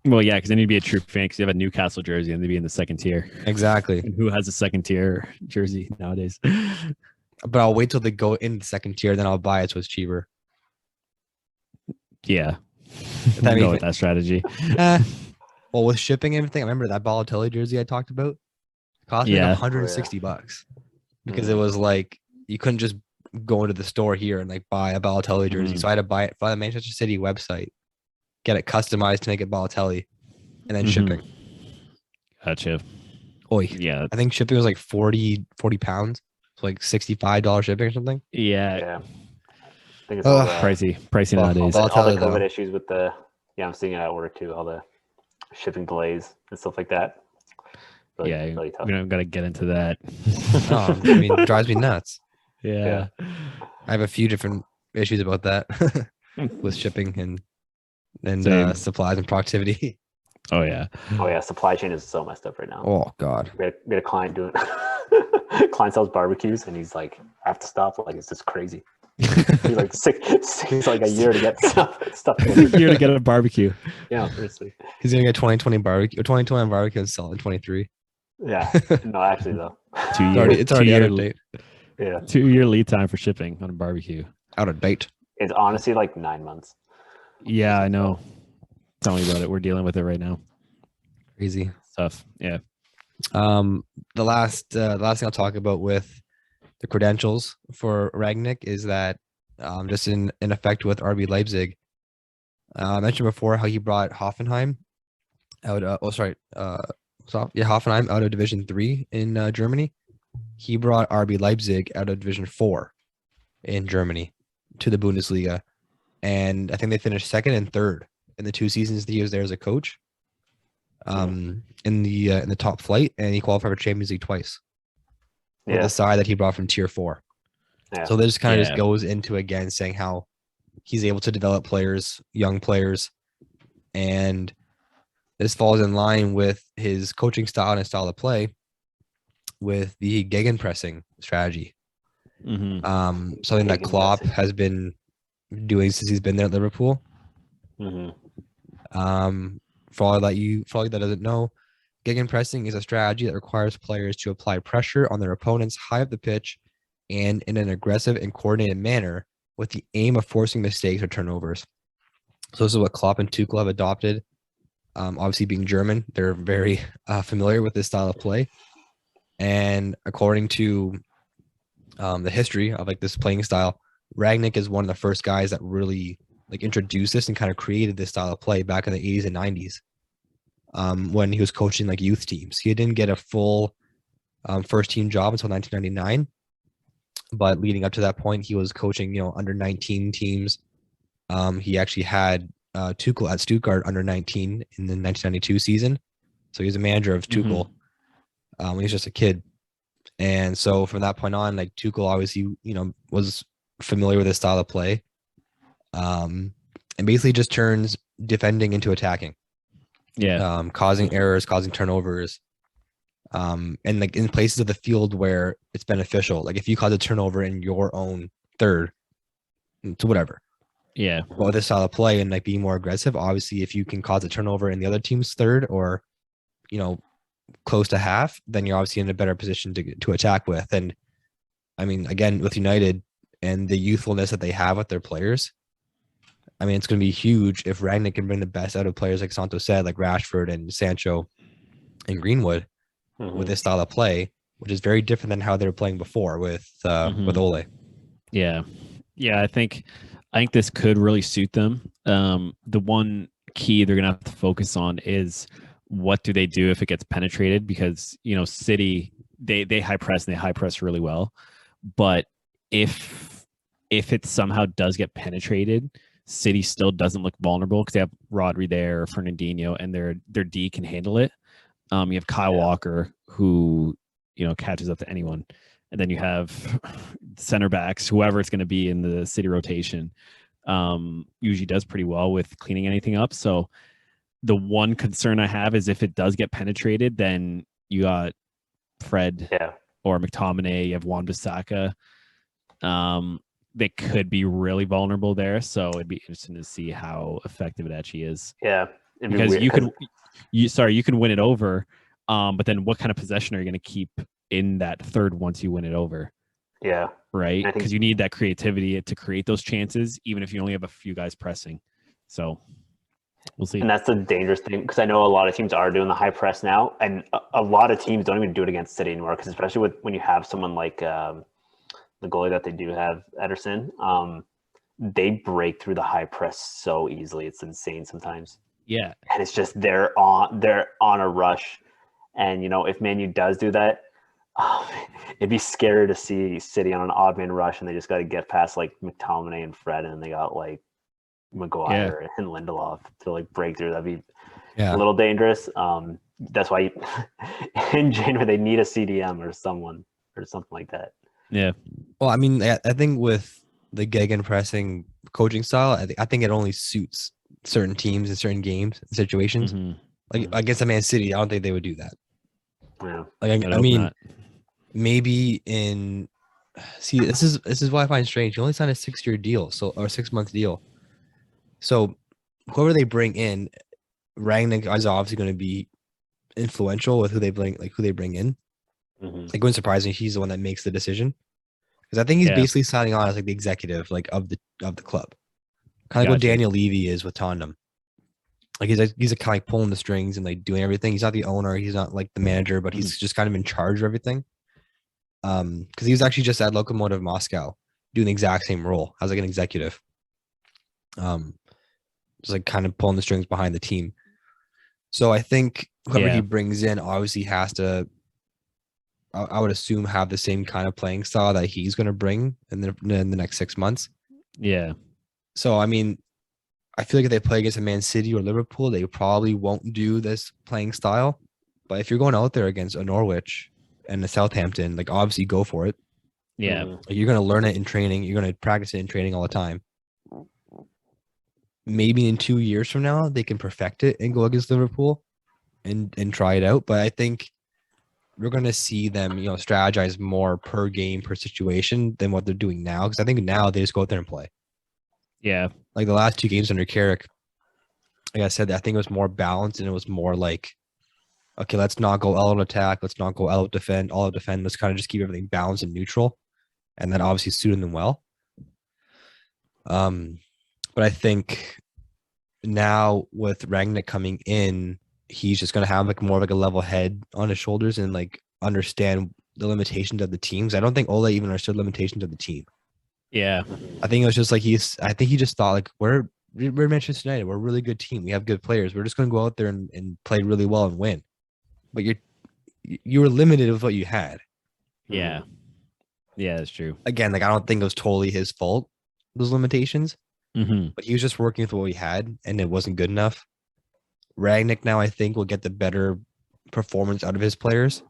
Well, yeah, because then you'd be a true fan because you have a Newcastle jersey and they'd be in the second tier. Exactly. And who has a second tier jersey nowadays? But I'll wait till they go in the second tier, then I'll buy it so it's cheaper. Yeah. That Go means- with that strategy. Well, with shipping and everything, I remember that Balotelli jersey I talked about. It cost me Yeah. like $160 because it was like you couldn't just go into the store here and like buy a Balotelli jersey. So I had to buy it from the Manchester City website, get it customized to make it Balotelli, and then shipping. Gotcha. Oi. Yeah. I think shipping was like 40 pounds. So like $65 shipping or something. Yeah. yeah, I think it's all the, Pricey Well, nowadays. I'll all tell the you though. COVID issues with the I'm seeing it at work too. All the shipping delays and stuff like that. Really, Yeah, really tough. we don't got to get into that. Oh, I mean, it drives me nuts. Yeah. I have a few different issues about that with shipping and Same. supplies and productivity. Oh yeah. Oh yeah, supply chain is so messed up right now. Oh God. We had a client doing client sells barbecues and he's like, I have to stop. Like it's just crazy. He's like sick like a year to get stuff. You're to get a barbecue. Yeah, seriously. He's gonna get 2020 barbecue, 2021 barbecue and sell it in 23. Yeah. No, actually though. 2 It's years. already, it's already out of date. Yeah. 2-year lead time for shipping on a barbecue. Out of date. It's honestly like 9 months. Yeah, I know. Tell me about it. We're dealing with it right now. Crazy. It's tough. Yeah. The last thing I'll talk about with the credentials for Rangnick is that just in effect with RB Leipzig. I mentioned before how he brought Hoffenheim out. Hoffenheim out of Division 3 in Germany. He brought RB Leipzig out of Division 4 in Germany to the Bundesliga, and I think they finished 2nd and 3rd in the 2 seasons that he was there as a coach. In the top flight, and he qualified for Champions League twice with the side that he brought from Tier 4. Yeah. So this kind of just goes into again saying how he's able to develop players, young players, And this falls in line with his coaching style and his style of play with the gegenpressing strategy. Something that Klopp has been doing since he's been there at Liverpool. For all that doesn't know, gegenpressing is a strategy that requires players to apply pressure on their opponents high up the pitch and in an aggressive and coordinated manner with the aim of forcing mistakes or turnovers. So this is what Klopp and Tuchel have adopted. Obviously, being German, they're very familiar with this style of play. And according to the history of like this playing style, Rangnick is one of the first guys that really like introduced this and kind of created this style of play back in the 80s and 90s when he was coaching like youth teams. He didn't get a full first team job until 1999, but leading up to that point, he was coaching, under 19 teams. He actually had Tuchel at Stuttgart under 19 in the 1992 season. So he was a manager of Tuchel when he was just a kid. And so from that point on, like Tuchel obviously, was familiar with his style of play. And basically just turns defending into attacking. Yeah. Causing errors, causing turnovers. And like in places of the field where it's beneficial, like if you cause a turnover in your own third, to whatever. Yeah. But with this style of play and like being more aggressive, obviously if you can cause a turnover in the other team's third or, close to half, then you're obviously in a better position to attack with. And I mean, again, with United and the youthfulness that they have with their players, I mean, it's going to be huge if Rangnick can bring the best out of players like Santo said, like Rashford and Sancho and Greenwood with this style of play, which is very different than how they were playing before with Ole. Yeah. Yeah. I think this could really suit them. The one key they're going to have to focus on is what do they do if it gets penetrated? Because, City, they high press and they high press really well. But if it somehow does get penetrated, City still doesn't look vulnerable because they have Rodri there, Fernandinho, and their D can handle it. You have Kyle Walker who, catches up to anyone. And then you have center backs, whoever it's going to be in the City rotation, usually does pretty well with cleaning anything up. So the one concern I have is if it does get penetrated, then you got Fred or McTominay, you have Wan-Bissaka. They could be really vulnerable there. So it'd be interesting to see how effective it actually is. Yeah. Because you can win it over. But then what kind of possession are you going to keep in that third once you win it over? Yeah. Right. Because you need that creativity to create those chances, even if you only have a few guys pressing. So we'll see. And that's the dangerous thing, because I know a lot of teams are doing the high press now, and a lot of teams don't even do it against City anymore, because especially when you have someone like the goalie that they do have, Ederson, they break through the high press so easily. It's insane sometimes. Yeah. And it's just they're on a rush. And, if Man U does do that, it'd be scary to see City on an odd man rush and they just got to get past like McTominay and Fred, and they got like Maguire and Lindelof to like break through. That'd be a little dangerous. That's why in January they need a CDM or someone or something like that. Yeah. Well, I mean, I think with the gegenpressing coaching style, I think it only suits certain teams in certain games and situations. Like against a Man City, I don't think they would do that. Yeah. Like I mean, maybe this is why I find strange. You only signed a 6-year deal, or 6-month deal. So whoever they bring in, Rangnick is obviously going to be influential with who they bring in. Like, it wouldn't surprise me if he's the one that makes the decision, because I think he's basically signing on as like the executive, like of the club, kind of like what Daniel Levy is with Tottenham. Like he's kind of like pulling the strings and like doing everything. He's not the owner, he's not like the manager, but he's just kind of in charge of everything. Because he was actually just at Lokomotiv Moscow doing the exact same role as like an executive. Just like kind of pulling the strings behind the team. So I think whoever he brings in obviously has to, I would assume, have the same kind of playing style that he's going to bring in the next 6 months. Yeah. So, I mean, I feel like if they play against a Man City or Liverpool, they probably won't do this playing style. But if you're going out there against a Norwich and a Southampton, like obviously go for it. Yeah. Like, you're going to learn it in training. You're going to practice it in training all the time. maybe in 2 years from now they can perfect it and go against Liverpool and try it out. But I think we're going to see them, strategize more per game, per situation than what they're doing now. Because I think now they just go out there and play. Yeah. Like the last 2 games under Carrick, like I said, I think it was more balanced and it was more like, okay, let's not go all out attack. Let's not go all out defend, all out defend. Let's kind of just keep everything balanced and neutral. And that obviously suited them well. But I think now with Rangnick coming in, he's just going to have like more of like a level head on his shoulders and like understand the limitations of the teams. I don't think Ole even understood limitations of the team. Yeah. I think it was just like I think he just thought like we're Manchester United. We're a really good team. We have good players. We're just going to go out there and play really well and win. But you were limited with what you had. Yeah. Yeah, that's true. Again, like I don't think it was totally his fault, those limitations. But he was just working with what we had and it wasn't good enough. Rangnick now I think will get the better performance out of his players.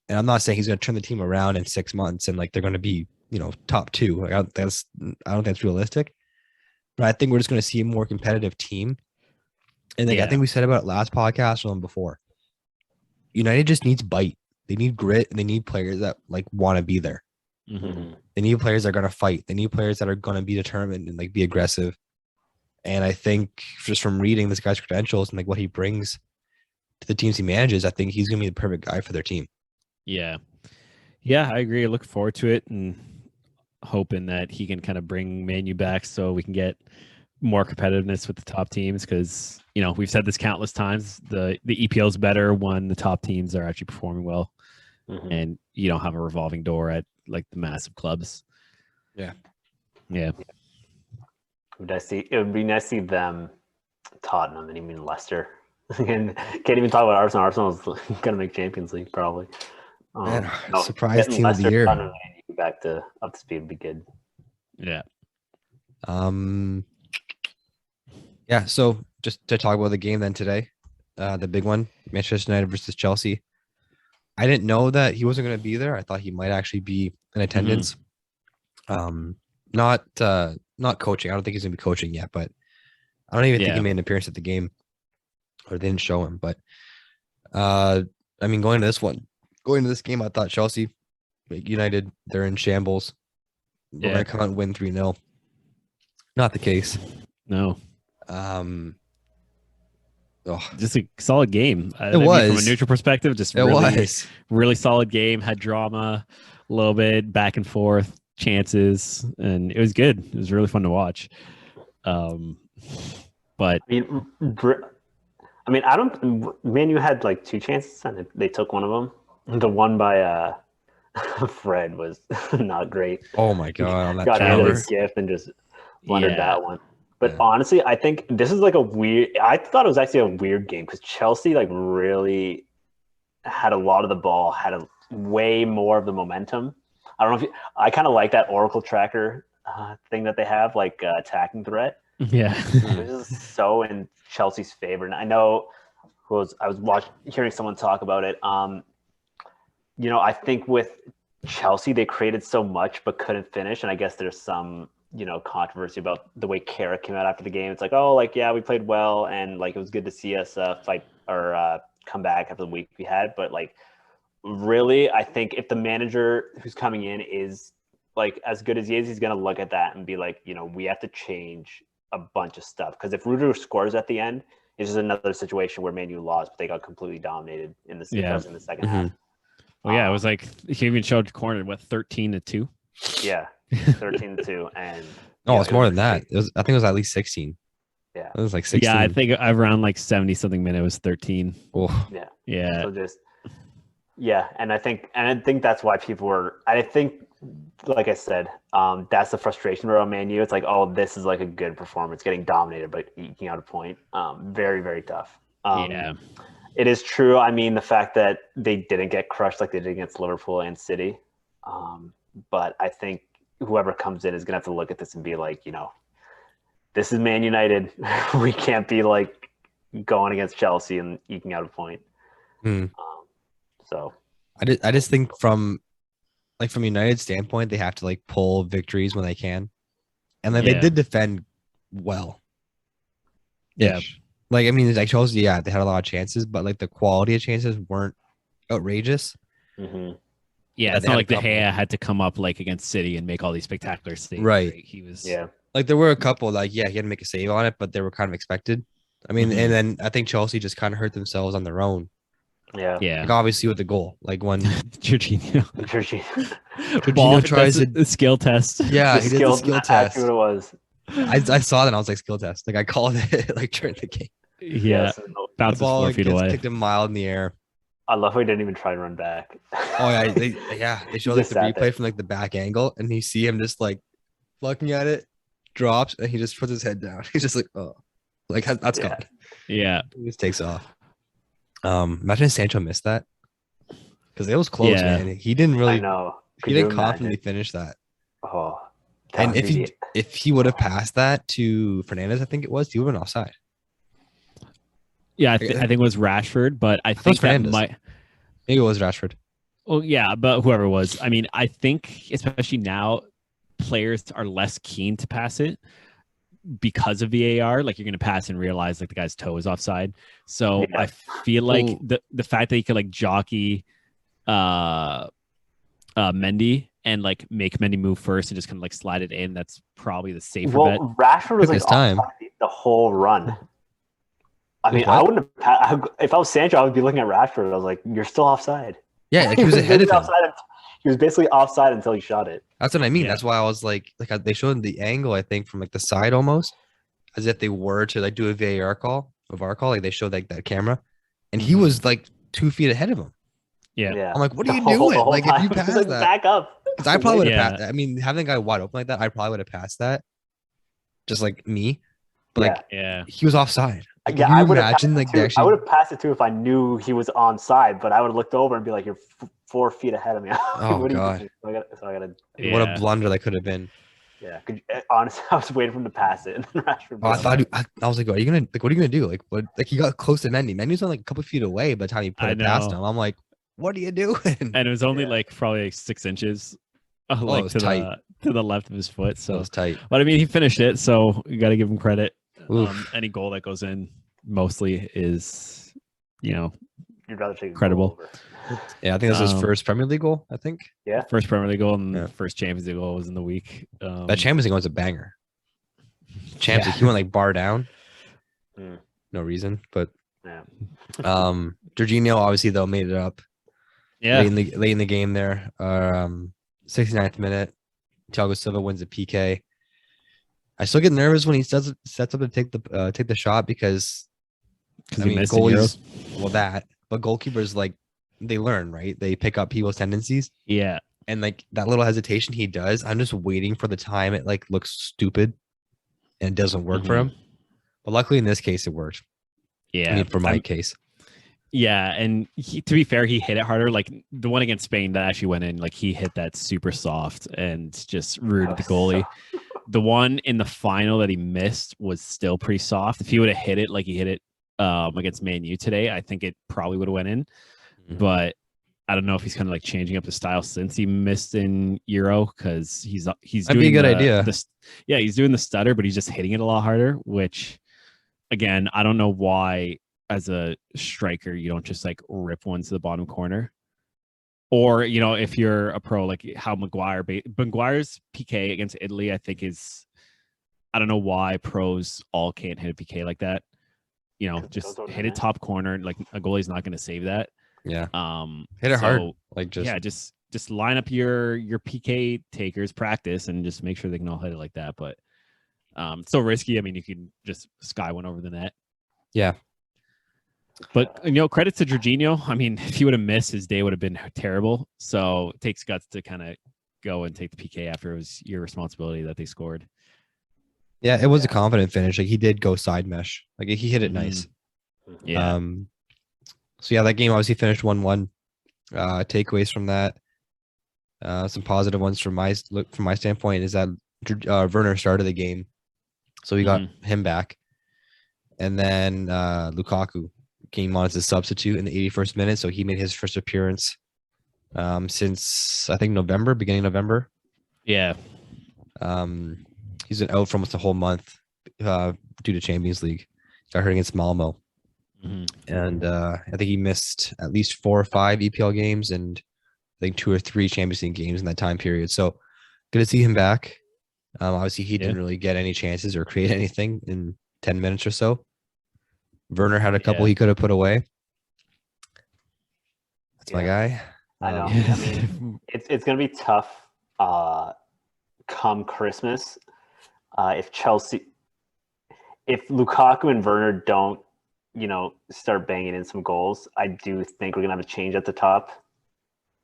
And I'm not saying he's going to turn the team around in 6 months and like they're going to be, top 2. Like I don't think that's realistic. But I think we're just going to see a more competitive team. And like I think we said about it last podcast or one before. United just needs bite. They need grit and they need players that like want to be there. They need players that are going to fight. They need players that are going to be determined and like be aggressive. And I think just from reading this guy's credentials and like what he brings to the teams he manages, I think he's going to be the perfect guy for their team. Yeah. Yeah, I agree. I look forward to it and hoping that he can kind of bring Man U back so we can get more competitiveness with the top teams because, we've said this countless times. The EPL is better when the top teams are actually performing well and you don't have a revolving door at like the massive clubs. Yeah. It would be nice to see them, Tottenham, and even Leicester. And can't even talk about Arsenal. Arsenal's going to make Champions League probably. Surprise team of the year. Back to up to speed would be good. Yeah. Yeah. So just to talk about the game then today, the big one, Manchester United versus Chelsea. I didn't know that he wasn't going to be there. I thought he might actually be in attendance. Not coaching. I don't think he's going to be coaching yet, but I don't even think he made an appearance at the game or they didn't show him. But going to this game, I thought Chelsea, United, they're in shambles. We're going to come out and win 3-0. Not the case. No. Just a solid game. It was from a neutral perspective. Just really solid game. Had drama, a little bit back and forth, chances, and it was good. It was really fun to watch. But Man U had like 2 chances and they took one of them. The one by Fred was not great. Oh my god! On that got out of gift and just blundered that one. But honestly, I think this is like I thought it was actually a weird game because Chelsea like really had a lot of the ball, had way more of the momentum. I don't know I kind of like that Oracle tracker thing that they have, like attacking threat. Yeah. This is so in Chelsea's favor. And I know I was hearing someone talk about it. I think with Chelsea, they created so much but couldn't finish. And I guess there's some controversy about the way Carrick came out after the game. It's like, we played well and like it was good to see us fight or come back after the week we had. But like, really, I think if the manager who's coming in is like as good as he is, he's going to look at that and be like, we have to change a bunch of stuff. Because if Rudiger scores at the end, it's just another situation where Man U lost, but they got completely dominated in the second half. Well, it was like he even showed corner 13-2. Yeah. 13-2 and it's more than that. I think it was at least 16. Yeah, it was like 16. Yeah, I think around like 70 something minute was 13. Oh. Yeah. So and I think that's why people were. I think, like I said, that's the frustration around Man U. It's like, this is like a good performance, getting dominated but eking out a point. Very, very tough. It is true. I mean, the fact that they didn't get crushed like they did against Liverpool and City. But I think whoever comes in is going to have to look at this and be like, this is Man United. We can't be like going against Chelsea and eking out a point. So I just think from United's standpoint, they have to like pull victories when they can. And like they did defend well. Yeah. Like, I mean, like Chelsea, yeah, they had a lot of chances, but like the quality of chances weren't outrageous. Mm-hmm. Yeah, it's they not had a like De couple. Gea had to come up like against City and make all these spectacular saves. Right. He was. Yeah. Like there were a couple, like, yeah, he had to make a save on it, but they were kind of expected. I mean, Mhm. and then I think Chelsea just kind of hurt themselves on their own. Yeah. Yeah. Like obviously with the goal, like when Jorginho. Jorginho tries to the skill test. yeah, he did the skill That's test. actually what it was. I saw that and I was like skill test. Like I called it like during the game. Yeah. So The Bounces ball 4 like, feet gets away. kicked a mile in the air. I love how he didn't even try to run back. Oh yeah, they show like just the sat replay there. from like the back angle, and you see him just like looking at it, drops, and he just puts his head down. He's just like, oh, like that's Yeah. gone. Yeah. He just takes off. Imagine if Sancho missed that because it was close, Yeah. man. He didn't I really, know. he Could you didn't confidently imagine? finish that. Oh, that And would be if he would have passed that to Fernandez, I think it was, he would have been offside. Yeah, I think it was Rashford, but I think that Fernandes. might. Maybe it was Rashford. Well, yeah, but whoever it was, I mean, I think especially now, players are less keen to pass it because of VAR. Like you're going to pass and realize like the guy's toe is offside. So Yeah. I feel like Well- the fact that he could like jockey Mendy and like make Mendy move first and just kind of like slide it in, that's probably the safer bet. well, Rashford was Took like his time. offside the whole run. I mean, What? I wouldn't have. If I was Sancho, I would be looking at Rashford. I was like, "You're still offside." Yeah, like he was ahead of him. He was basically offside until he shot it. That's what I mean. Yeah. That's why I was like they showed the angle, I think, from like the side almost, as if they were to like do a VAR call, like they showed like that camera, and he was like 2 feet ahead of him. Yeah. I'm like, what are The you doing? whole Like if you time. He's pass like, that, back up. because I probably would have Yeah. passed. I mean, having a guy wide open like that, I probably would have passed that, just like me. But Yeah. like Yeah. he was offside. Like, Yeah, can you I would have imagine like they I actually? would have passed it too if I knew he was onside, but I would have looked over and be like, "You're 4 feet ahead of me." Oh, What are you God. doing? So I gotta. What a blunder that could have been. Yeah, honestly, I was waiting for him to pass it, and then Rashford. Oh, I was like, are you gonna like? What are you gonna do? Like what? Like he got close to Mendy. Mendy's on like a couple feet away by the time he put I it past know. him. I'm like, what are you doing? And it was only Yeah. like probably like 6 inches it like was to tight. the left of his foot. That So was tight. but I mean he finished it, so you gotta give him credit. Oof. Any goal that goes in mostly is, you know, You'd rather take a Credible. goal over. Yeah, I think that's his Um, first Premier League goal. I think Yeah, first Premier League goal and Yeah. first Champions League goal was in the week. that Champions League was a banger. Champions League, Yeah. he went like bar down. Mm. No reason, but yeah. Jorginho obviously though made it up Yeah. late in the game there. 69th minute, Thiago Silva wins a PK. I still get nervous when he sets up to take the shot because I he mean missed in goalies, Euros. well that, but goalkeepers like they learn, right? They pick up people's tendencies. Yeah. And like that little hesitation he does, I'm just waiting for the time it like looks stupid and it doesn't work for him. But luckily in this case it worked. Yeah. I mean, for my case. Yeah, and to be fair, he hit it harder. Like the one against Spain that actually went in, like he hit that super soft and just rooted the goalie. The one in the final that he missed was still pretty soft. If he would have hit it like he hit it against Man U today, I think it probably would have went in. Mhm. But I don't know if he's kind of like changing up the style since he missed in Euro because he's That'd doing be a good idea. Yeah, he's doing the stutter, but he's just hitting it a lot harder. Which, again, I don't know why as a striker you don't just like rip one to the bottom corner, or you know if you're a pro like how Maguire's PK against Italy I think is, I don't know why pros all can't hit a PK like that. You know, just hit it top corner. Like a goalie's not going to save that. Yeah. Hit it hard. Like just line up your PK takers, practice, and just make sure they can all hit it like that. But it's so risky. I mean, you can just sky one over the net. Yeah. But you know, credit to Jorginho. I mean, if he would have missed, his day would have been terrible. So it takes guts to kind of go and take the PK after it was your responsibility that they scored. Yeah, it was a confident finish. Like he did go side mesh. Like he hit it nice. Yeah. So yeah, that game obviously finished 1-1. Takeaways from that. Some positive ones from my standpoint is that Werner started the game, so we got him back, and then Lukaku came on as a substitute in the 81st minute, so he made his first appearance since I think beginning of November. Yeah. He's been out for almost a whole month due to Champions League. got hurt against Malmo. And I think he missed at least 4 or 5 EPL games and I think 2 or 3 Champions League games in that time period. So good to see him back. Obviously, he didn't really get any chances or create anything in 10 minutes or so. Werner had a couple he could have put away. That's my guy. I know. I mean, it's going to be tough come Christmas if Lukaku and Werner don't, start banging in some goals. I do think we're going to have a change at the top.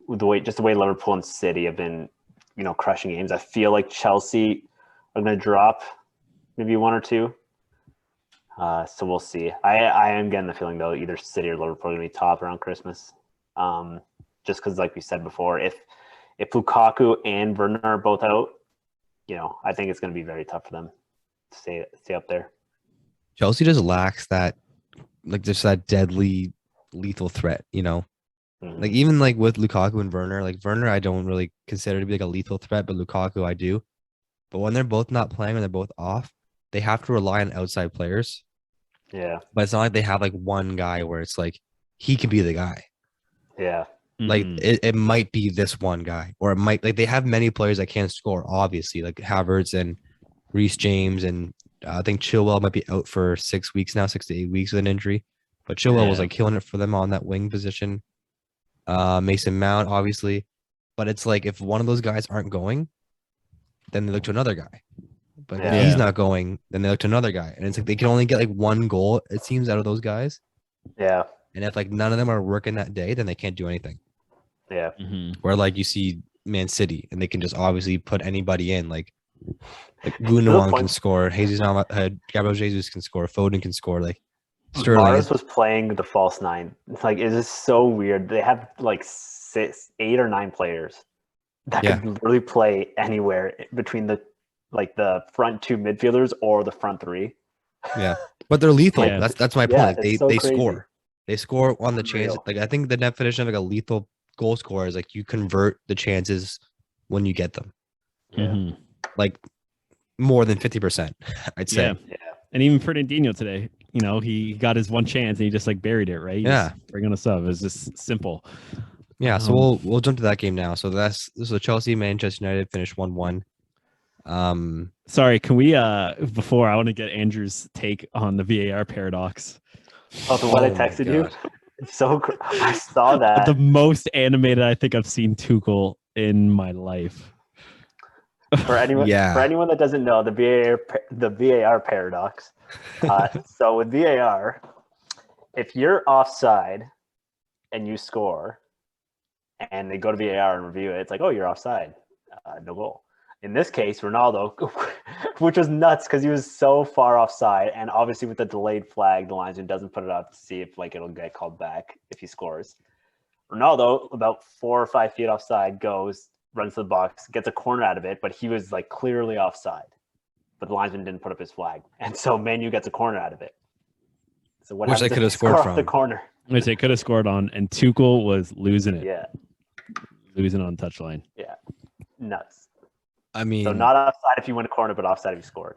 The way Liverpool and City have been, crushing games. I feel like Chelsea are going to drop maybe 1 or 2. So we'll see. I am getting the feeling, though, either City or Liverpool are going to be top around Christmas. Just because, like we said before, if Lukaku and Werner are both out, I think it's going to be very tough for them to stay up there. Chelsea just lacks that, like, just that deadly, lethal threat, Like, even, like, with Lukaku and Werner, like, Werner I don't really consider to be, like, a lethal threat, but Lukaku I do. But when they're both not playing, when they're both off, they have to rely on outside players. Yeah. But it's not like they have, like, one guy where it's, like, he can be the guy. Yeah. Like, it might be this one guy. Or it might, like, they have many players that can score, obviously, like Havertz and Reece James. And I think Chilwell might be out for 6 weeks now, 6 to 8 weeks with an injury. But Chilwell was, like, killing it for them on that wing position. Mason Mount, obviously. But it's like, if one of those guys aren't going, then they look to another guy. But if he's not going, then they look to another guy. And it's like they can only get like one goal, it seems, out of those guys. Yeah. And if like none of them are working that day, then they can't do anything. Yeah. Where like you see Man City and they can just obviously put anybody in. Like Gundogan can score, Gabriel Jesus can score, Foden can score. Like Sterling was playing the false 9. It's like, it's just so weird. They have like 8 or 9 players that could really play anywhere between the front 2 midfielders or the front 3. Yeah, but they're lethal. That's my point. Like, they crazy. score. They score on the chance. Like, I think the definition of like a lethal goal scorer is like you convert the chances when you get them. Yeah. Like more than 50%, I'd say. Yeah. And even Fernandinho today, he got his one chance and he just like buried it, right? Bring on a sub. It's just simple. Yeah, so we'll jump to that game now. So this is Chelsea, Manchester United finished 1-1. Sorry, can we before I want to get Andrew's take on the VAR paradox. Oh, the one I texted you? It's so I saw that. The most animated I think I've seen Tuchel in my life. For anyone that doesn't know, the VAR paradox. So with VAR, if you're offside and you score, and they go to VAR and review it, it's like, oh, you're offside, no goal. In this case, Ronaldo, which was nuts because he was so far offside, and obviously with the delayed flag, the linesman doesn't put it up to see if like it'll get called back if he scores. Ronaldo, about 4 or 5 feet offside, runs to the box, gets a corner out of it, but he was like clearly offside. But the linesman didn't put up his flag, and so Man U gets a corner out of it. So what which they could have scored from the corner? Which they could have scored on, and Tuchel was losing it. Yeah, losing on touchline. Yeah, nuts. I mean, so not offside if you win a corner, but offside if you scored.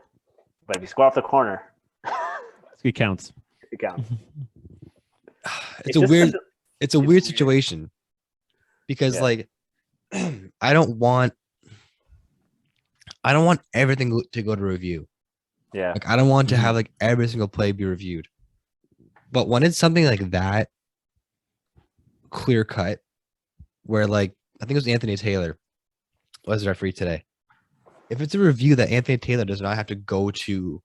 But if you score off the corner, it counts. It counts. It's a weird situation because like I don't want everything to go to review. Yeah. Like I don't want to have like every single play be reviewed. But when it's something like that clear cut, where like I think it was Anthony Taylor was the referee today. If it's a review that Anthony Taylor does not have to go to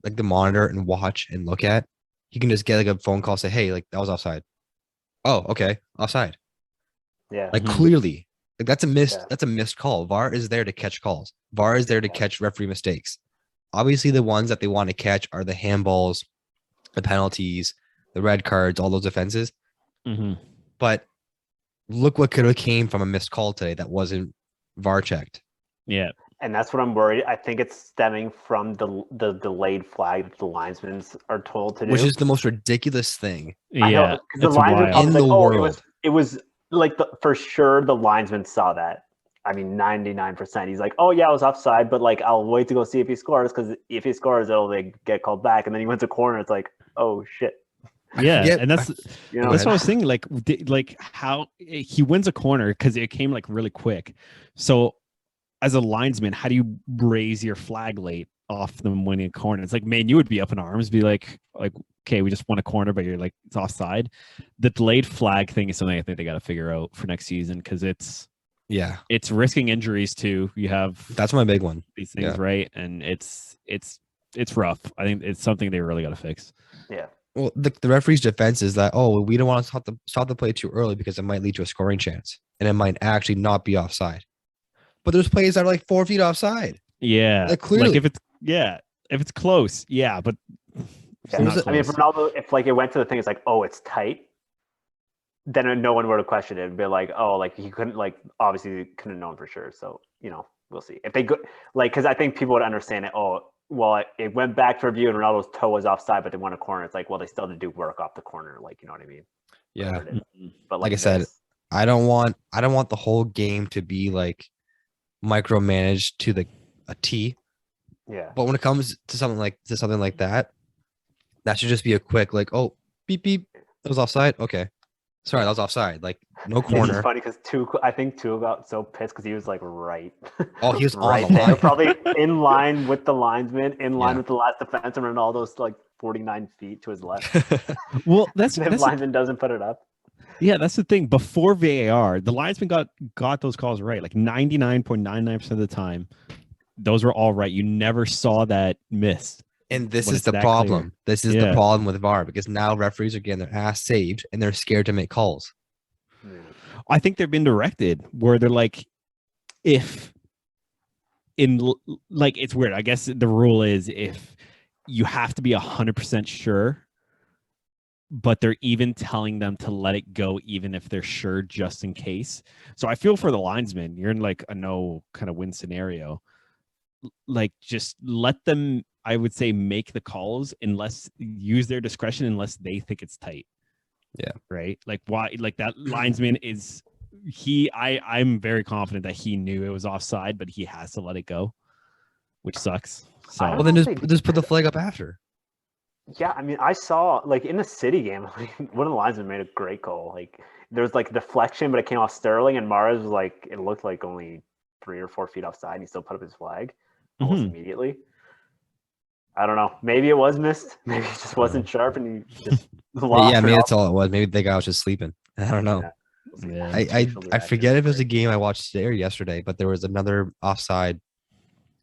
like the monitor and watch and look at, he can just get like a phone call, say, hey, like that was offside. Oh, okay, offside. Yeah. Like clearly, like that's a missed call. VAR is there to catch calls. VAR is there to catch referee mistakes. Obviously, the ones that they want to catch are the handballs, the penalties, the red cards, all those offenses. But look what could have came from a missed call today that wasn't VAR checked. Yeah. And that's what I'm worried. I think it's stemming from the delayed flag that the linesmen are told to do. Which is the most ridiculous thing. Yeah. The linesman in the world. It was like for sure the linesman saw that. I mean, 99%. He's like, oh yeah, I was offside, but like I'll wait to go see if he scores because if he scores, it'll like, get called back. And then he went to corner. It's like, oh shit. Yeah, Yep. and that's You know, that's what I was thinking. Like how he wins a corner because it came like really quick. So as a linesman, how do you raise your flag late off them winning a corner? It's like, man, you would be up in arms, be like, okay, we just won a corner, but you're like, it's offside. The delayed flag thing is something I think they got to figure out for next season because it's risking injuries too. You have that's my big one. These things right, and it's rough. I think it's something they really got to fix. Yeah. Well, the referee's defense is that, we don't want to stop the play too early because it might lead to a scoring chance, and it might actually not be offside. But there's plays that are like 4 feet offside. Yeah, like clearly, like if it's close, but I mean, if Ronaldo, if like it went to the thing, it's like, oh, it's tight. Then no one would have questioned it. It'd be like, oh, like he couldn't, like obviously couldn't have known for sure. So we'll see if they go, like, because I think people would understand it. Oh, well, it went back to review and Ronaldo's toe was offside, but they won a corner. It's like, well, they still had to do work off the corner, like, you know what I mean? Yeah. But like I said, I don't want the whole game to be like micromanaged to a T. Yeah. But when it comes to something like that, that should just be a quick like, oh, beep beep, it was offside. Okay, sorry, that was offside. Like no corner. It's funny because I think Tua got so pissed because he was like right. Oh, he was right on the line. Probably in line with the linesman, in line with the last defense, and Ronaldo's like 49 feet to his left. Well, that's the linesman doesn't put it up. Yeah, that's the thing. Before VAR, the linesman got those calls right, like 99.99% of the time. Those were all right. You never saw that miss. And this is the problem. Clear. This is the problem with VAR because now referees are getting their ass saved and they're scared to make calls. I think they've been directed where they're like, it's weird. I guess the rule is if you have to be 100% sure, but they're even telling them to let it go even if they're sure just in case. So I feel for the linesman. You're in like a no kind of win scenario. Like just let them, I would say, make the calls use their discretion unless they think it's tight. Yeah. Right. Like why? Like that linesman is I'm very confident that he knew it was offside, but he has to let it go, which sucks. So well, then just put the flag up after. Yeah, I mean, I saw like in the City game, like, one of the linesmen made a great goal. Like there was like a deflection, but it came off Sterling, and Mahrez was like, it looked like only 3 or 4 feet offside, and he still put up his flag almost immediately. I don't know. Maybe it was missed. Maybe it just wasn't sharp, and he just lost. Yeah, maybe that's all it was. Maybe the guy was just sleeping. I don't know. Yeah. I forget if it was a game I watched today or yesterday, but there was another offside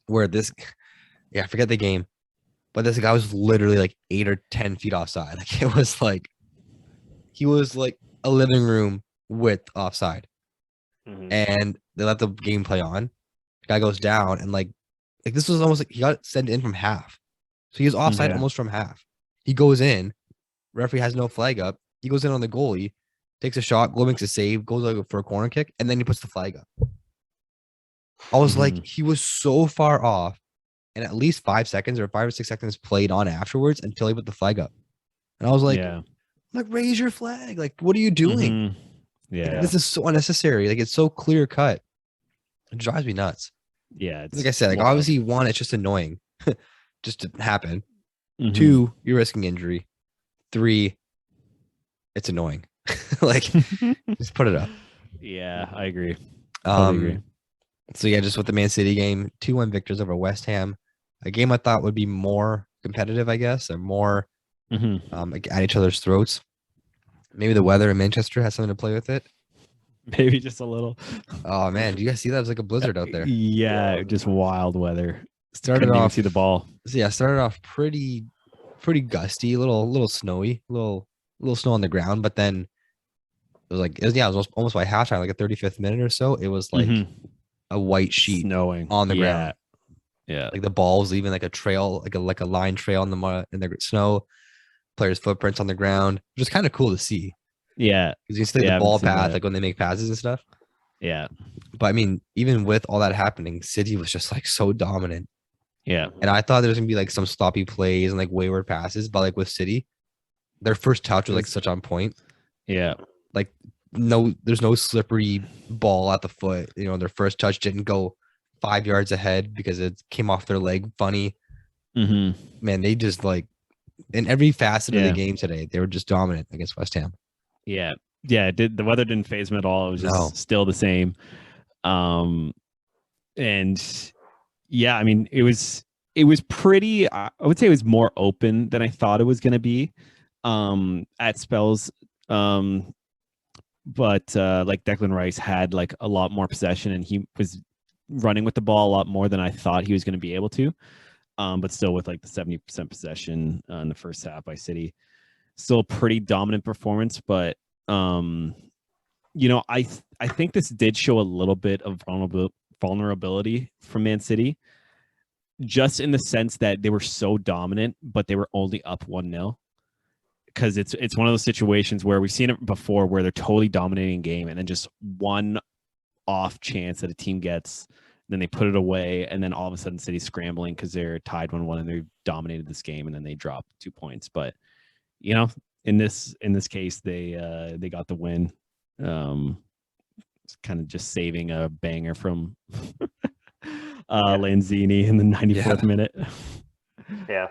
where I forget the game, but this guy was literally like 8 or 10 feet offside. Like it was like he was like a living room width offside, and they let the game play on. The guy goes down, and like this was almost like he got sent in from half, so he was offside almost from half. He goes in, referee has no flag up. He goes in on the goalie, takes a shot, goal makes a save, goes like for a corner kick, and then he puts the flag up. I was like, he was so far off, and at least 5 seconds or 5 or 6 seconds played on afterwards until he put the flag up. And I was like, raise your flag. Like, what are you doing? Yeah. Like, this is so unnecessary. Like, it's so clear cut. It drives me nuts. Yeah. Like I said, like obviously 1, it's just annoying just to happen. 2, you're risking injury. 3, it's annoying. Like, just put it up. Yeah, I agree. Totally agree. So yeah, just with the Man City game, 2-1 victors over West Ham. A game I thought would be more competitive, I guess, or more like at each other's throats. Maybe the weather in Manchester has something to play with it. Maybe just a little. Oh man, do you guys see that? It was like a blizzard out there. Yeah, just wild weather. Started off, see the ball. So yeah, started off pretty gusty, a little snowy, little snow on the ground, but then it was almost by halftime, like a 35th minute or so. It was like a white sheet snowing on the ground. Yeah, like the ball was leaving like a trail, like a line trail in the mud, in the snow. Players' footprints on the ground, which is kind of cool to see. Yeah, because you see the ball path, like when they make passes and stuff. Yeah, but I mean, even with all that happening, City was just like so dominant. Yeah, and I thought there was gonna be like some sloppy plays and like wayward passes, but like with City, their first touch was like such on point. Yeah, like there's no slippery ball at the foot. You know, their first touch didn't go 5 yards ahead because it came off their leg funny. Man, they just like in every facet of the game today, they were just dominant against West Ham. Yeah. Yeah. The weather didn't phase them at all. It was just still the same. And yeah, I mean, it was pretty, I would say it was more open than I thought it was going to be at spells. But like Declan Rice had like a lot more possession, and he was running with the ball a lot more than I thought he was going to be able to. But still with like the 70% possession in the first half by City, still a pretty dominant performance. But you know, I think this did show a little bit of vulnerability from Man City, just in the sense that they were so dominant, but they were only up 1-0. Because it's one of those situations where we've seen it before, where they're totally dominating a game, and then just one off chance that a team gets, then they put it away, and then all of a sudden City's scrambling because they're tied 1-1 and they've dominated this game, and then they drop 2 points. But you know, in this case, they got the win. It's kind of just saving a banger from Lanzini in the 94th minute. Yeah.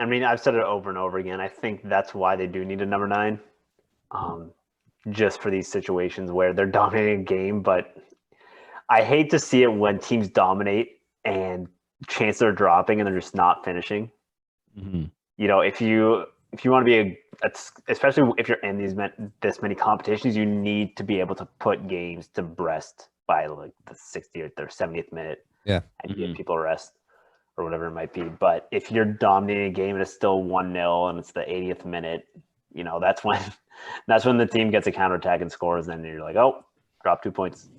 I mean, I've said it over and over again. I think that's why they do need a number 9, just for these situations where they're dominating a game. But I hate to see it when teams dominate and chances are dropping and they're just not finishing. Mm-hmm. You know, if you want to be especially if you're in this many competitions, you need to be able to put games to rest by like the 60th or 70th minute. Yeah, and give people a rest, or whatever it might be. But if you're dominating a game and it's still 1-0 and it's the 80th minute, you know, that's when the team gets a counterattack and scores, and then you're like, oh, drop 2 points.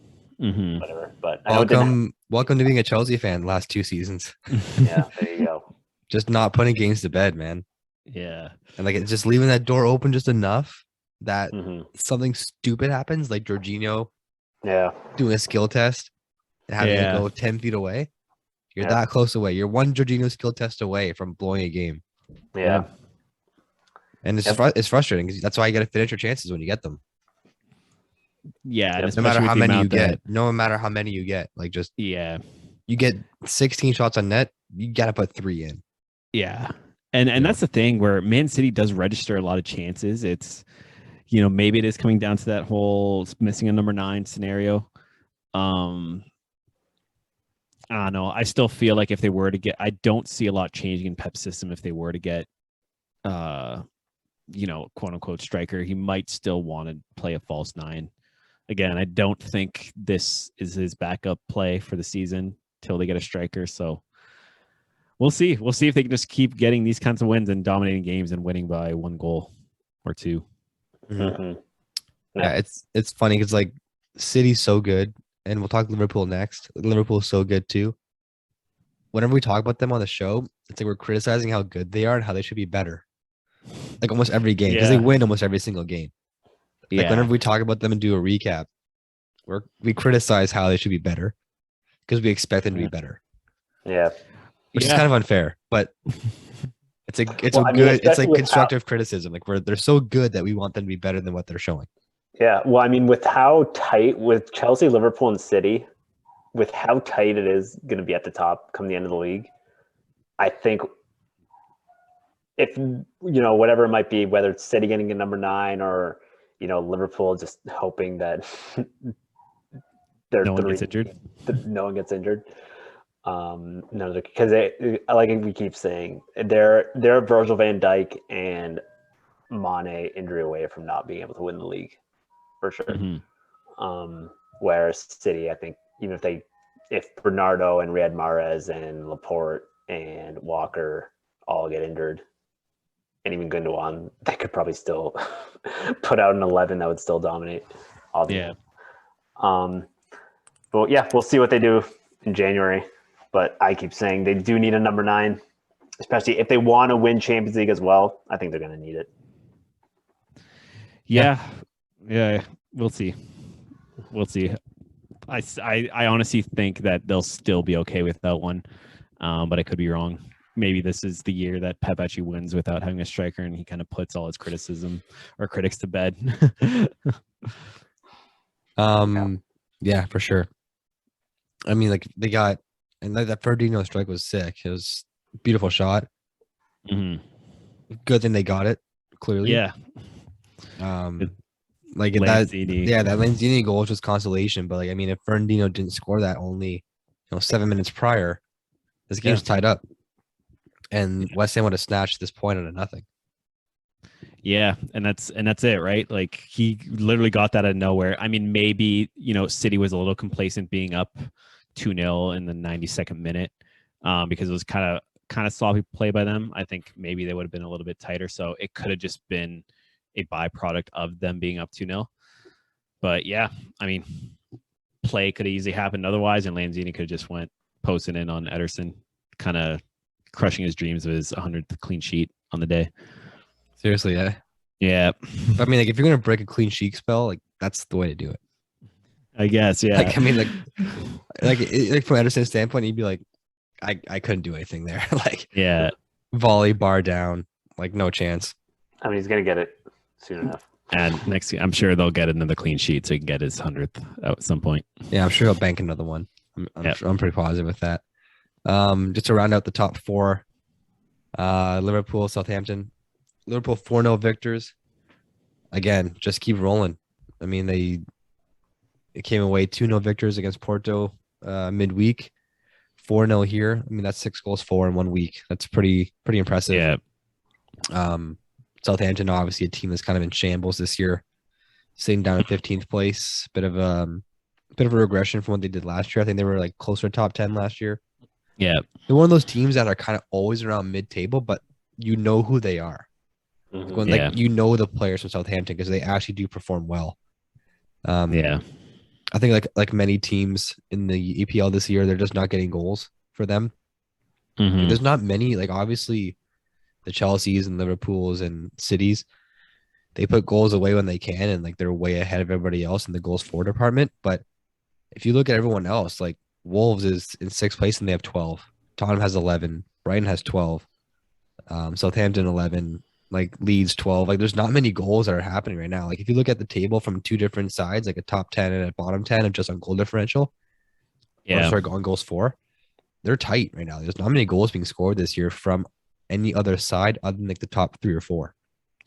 Mm-hmm. Whatever. But welcome to being a Chelsea fan the last 2 seasons. Yeah, there you go. Just not putting games to bed, man. Yeah. And like just leaving that door open just enough that something stupid happens, like Jorginho doing a skill test and having to go 10 feet away. You're that close away. You're one Jorginho skill test away from blowing a game. Yeah. And it's frustrating because that's why you got to finish your chances when you get them. Yeah. No matter how many you get. No matter how many you get. Like just you get 16 shots on net, you got to put 3 in. Yeah. And that's the thing where Man City does register a lot of chances. It's, you know, maybe it is coming down to that whole missing a number 9 scenario. I don't know. I still feel like if they were to get, I don't see a lot changing in Pep's system if they were to get, you know, quote unquote striker. He might still want to play a false 9. Again, I don't think this is his backup play for the season till they get a striker. So we'll see. We'll see if they can just keep getting these kinds of wins and dominating games and winning by 1 goal or 2. Mm-hmm. Yeah, it's funny because like City's so good. And we'll talk Liverpool next. Liverpool's so good too. Whenever we talk about them on the show, it's like we're criticizing how good they are and how they should be better. Like almost every game, because they win almost every single game. Like whenever we talk about them and do a recap, we criticize how they should be better because we expect them to be better. Yeah, which is kind of unfair, but it's like constructive criticism. Like they're so good that we want them to be better than what they're showing. Yeah, well, I mean, with how tight, with Chelsea, Liverpool, and City, with how tight it is going to be at the top come the end of the league, I think if, you know, whatever it might be, whether it's City getting a number 9 or, you know, Liverpool just hoping that no one gets injured. No one gets injured. No, because like we keep saying, they're Virgil van Dijk and Mane injury away from not being able to win the league. For sure. Mm-hmm. Whereas City, I think, even if Bernardo and Riyad Mahrez and Laporte and Walker all get injured, and even Gundogan, they could probably still put out an 11 that would still dominate. But yeah, we'll see what they do in January. But I keep saying they do need a number 9, especially if they want to win Champions League as well. I think they're going to need it. Yeah, we'll see. I honestly think that they'll still be okay with that one, but I could be wrong. Maybe this is the year that Pep actually wins without having a striker, and he kind of puts all his criticism or critics to bed. Yeah, for sure. I mean, like they got, and that Ferdinand strike was sick. It was a beautiful shot. Mm-hmm. Good thing they got it, clearly. Yeah. Like Lanzini. that Lanzini goal was just consolation. But like, I mean, if Fernandino didn't score that only 7 minutes prior, this game's tied up, and West Ham would have snatched this point out of nothing. Yeah, and that's it, right? Like he literally got that out of nowhere. I mean, maybe City was a little complacent being up 2-0 in the 92nd minute, because it was kind of sloppy play by them. I think maybe they would have been a little bit tighter, so it could have just been a byproduct of them being up 2-0. But yeah, I mean, play could have easily happened otherwise, and Lanzini could have just went posting in on Ederson, kind of crushing his dreams of his 100th clean sheet on the day. Seriously, yeah. Yeah. But I mean, like, if you're gonna break a clean sheet spell, like that's the way to do it. I guess, yeah. Like, I mean, like from Ederson's standpoint, he'd be like, I couldn't do anything there. Like, yeah, volley, bar down, like no chance. I mean, he's gonna get it soon enough. And next, I'm sure they'll get another clean sheet so he can get his 100th out at some point. Yeah, I'm sure he'll bank another one. I'm pretty positive with that. Just to round out the top four, Liverpool, Southampton. Liverpool 4-0 victors. Again, just keep rolling. I mean, it came away 2-0 victors against Porto midweek. 4-0 here. I mean, that's 6 goals for in 1 week. That's pretty impressive. Yeah. Southampton, obviously a team that's kind of in shambles this year, sitting down at 15th place. Bit of a regression from what they did last year. I think they were like closer to top 10 last year. Yeah. They're one of those teams that are kind of always around mid-table, but you know who they are. When, like, you know the players from Southampton because they actually do perform well. Yeah. I think like many teams in the EPL this year, they're just not getting goals for them. Mm-hmm. There's not many, like obviously the Chelseas and Liverpools and Cities, they put goals away when they can, and like they're way ahead of everybody else in the goals for department. But if you look at everyone else, like Wolves is in 6th place and they have 12. Tottenham has 11. Brighton has 12. Southampton 11. Like Leeds 12. Like there's not many goals that are happening right now. Like if you look at the table from two different sides, like a top 10 and a bottom 10 of just on goal differential, on goals for, they're tight right now. There's not many goals being scored this year from any other side other than like the top 3 or 4.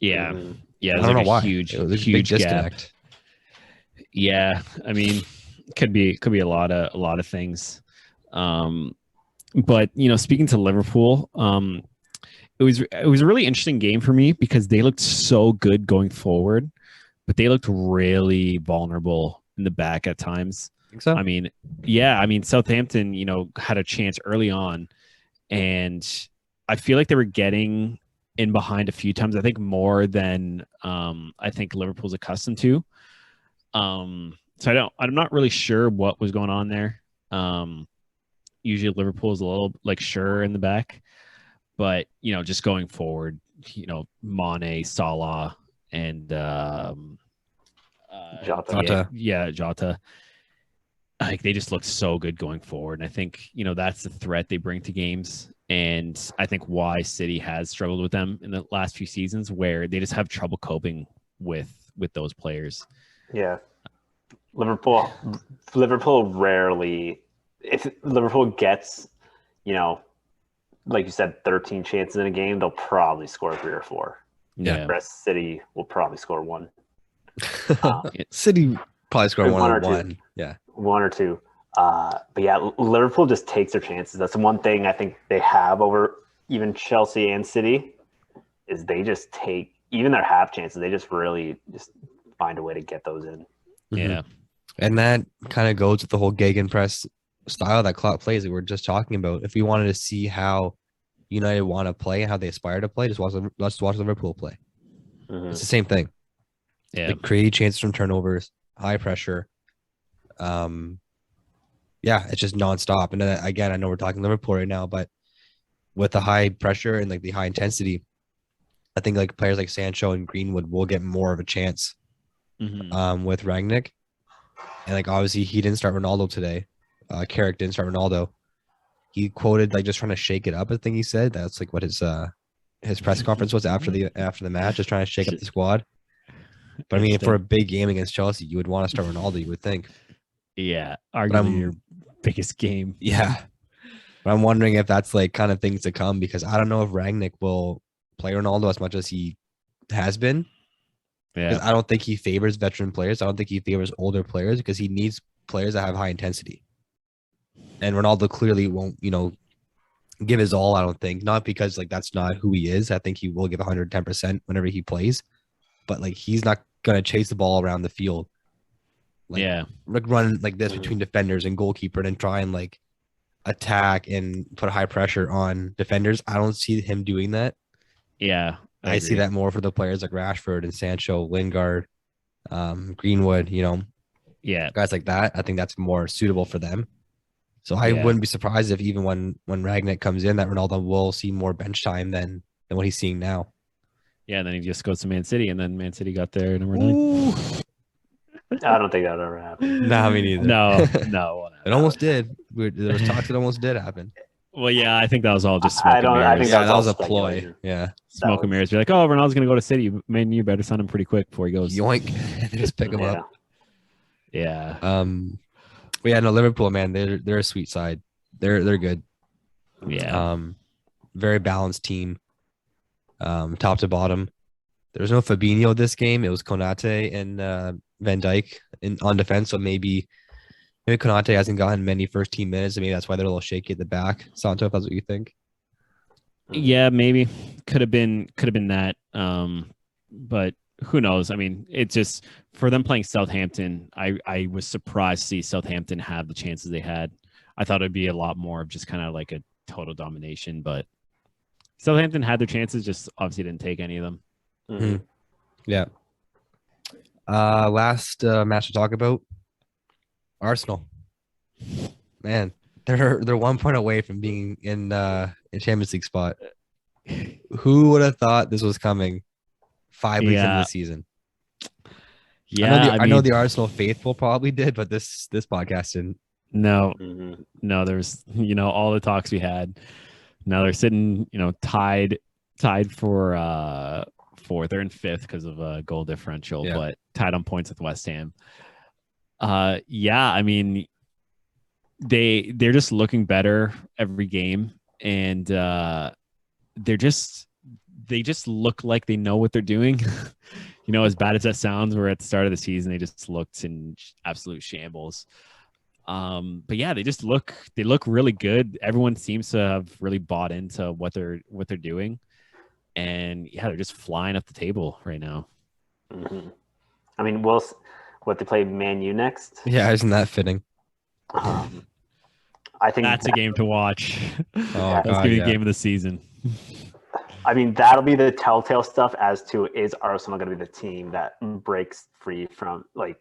Yeah. Yeah. I don't know why. Huge big disconnect. Gap. Yeah. I mean, could be a lot of things. But speaking to Liverpool, it was a really interesting game for me because they looked so good going forward, but they looked really vulnerable in the back at times. Think so? I mean, yeah. I mean, Southampton, had a chance early on, and I feel like they were getting in behind a few times. I think more than I think Liverpool's accustomed to. So I'm not really sure what was going on there. Usually Liverpool's a little like sure in the back. But, just going forward, Mane, Salah, and Jota. Yeah, Jota. Like they just look so good going forward. And I think, that's the threat they bring to games. And I think why City has struggled with them in the last few seasons where they just have trouble coping with those players. Yeah. Liverpool rarely, if Liverpool gets, like you said, 13 chances in a game, they'll probably score 3 or 4. Yeah. Whereas City will probably score 1. City probably score 1 or 1. 2. Yeah. 1 or 2. But yeah, Liverpool just takes their chances. That's one thing I think they have over even Chelsea and City is they just take even their half chances. They just really just find a way to get those in. Yeah. And that kind of goes with the whole gegenpress style that Klopp plays that we're just talking about. If we wanted to see how United want to play and how they aspire to play, let's watch Liverpool play. It's the same thing. Yeah. Like create chances from turnovers, high pressure. Yeah, it's just nonstop. And then, again, I know we're talking Liverpool right now, but with the high pressure and like the high intensity, I think like players like Sancho and Greenwood will get more of a chance with Rangnick. And like obviously he didn't start Ronaldo today. Carrick didn't start Ronaldo. He quoted like just trying to shake it up. I think he said that's like what his press conference was after the match, just trying to shake up the squad. But I mean, for a big game against Chelsea, you would want to start Ronaldo. You would think. Yeah, arguably your biggest game. Yeah, but I'm wondering if that's like kind of things to come because I don't know if Rangnick will play Ronaldo as much as he has been. Because Yeah. I don't think he favors veteran players. I don't think he favors older players because he needs players that have high intensity. And Ronaldo clearly won't, give his all, I don't think. Not because like that's not who he is. I think he will give 110% whenever he plays. But like he's not gonna chase the ball around the field. Like, run like this between defenders and goalkeeper and try and like attack and put high pressure on defenders. I don't see him doing that. Yeah. I see that more for the players like Rashford and Sancho, Lingard, Greenwood, guys like that. I think that's more suitable for them. So I wouldn't be surprised if even when Rangnick comes in, that Ronaldo will see more bench time than what he's seeing now. Yeah, and then he just goes to Man City, and then Man City got there number 9. I don't think that would ever happen. Nah, me neither. No. It almost did. There was talks it almost did happen. Well, yeah, I think that was all just smoke and mirrors. I think that was a ploy. Yeah. Smoke and mirrors. Be like, oh, Ronaldo's going to go to City. Man, you better sign him pretty quick before he goes. Yoink. Just pick him up. Yeah. But yeah, no, Liverpool, man, they're a sweet side. They're good. Yeah. Very balanced team. Top to bottom. There was no Fabinho this game. It was Konate and Van Dijk on defense. So maybe Konate hasn't gotten many first team minutes. And maybe that's why they're a little shaky at the back. Santo, if that's what you think. Yeah, maybe could have been that. But who knows? I mean, it's just for them playing Southampton. I was surprised to see Southampton have the chances they had. I thought it'd be a lot more of just kind of like a total domination, but Southampton had their chances, just obviously didn't take any of them. Mm-hmm. Yeah. Last match to talk about, Arsenal. Man, they're 1 point away from being in Champions League spot. Who would have thought this was coming 5 weeks into the season? Yeah, I know the Arsenal faithful probably did, but this podcast didn't. No, there's all the talks we had. Now they're sitting tied for fourth. They're in fifth because of a goal differential, but tied on points with West Ham. I mean, they're just looking better every game, and they just look like they know what they're doing. As bad as that sounds, where at the start of the season they just looked in absolute shambles. But yeah, they look really good. Everyone seems to have really bought into what they're doing, and they're just flying up the table right now. Mm-hmm. I mean, they play Man U next? Yeah, isn't that fitting? I think that's a game to watch. Oh, that's gonna be a game of the season. I mean, that'll be the telltale stuff as to, is Arsenal going to be the team that breaks free from, like,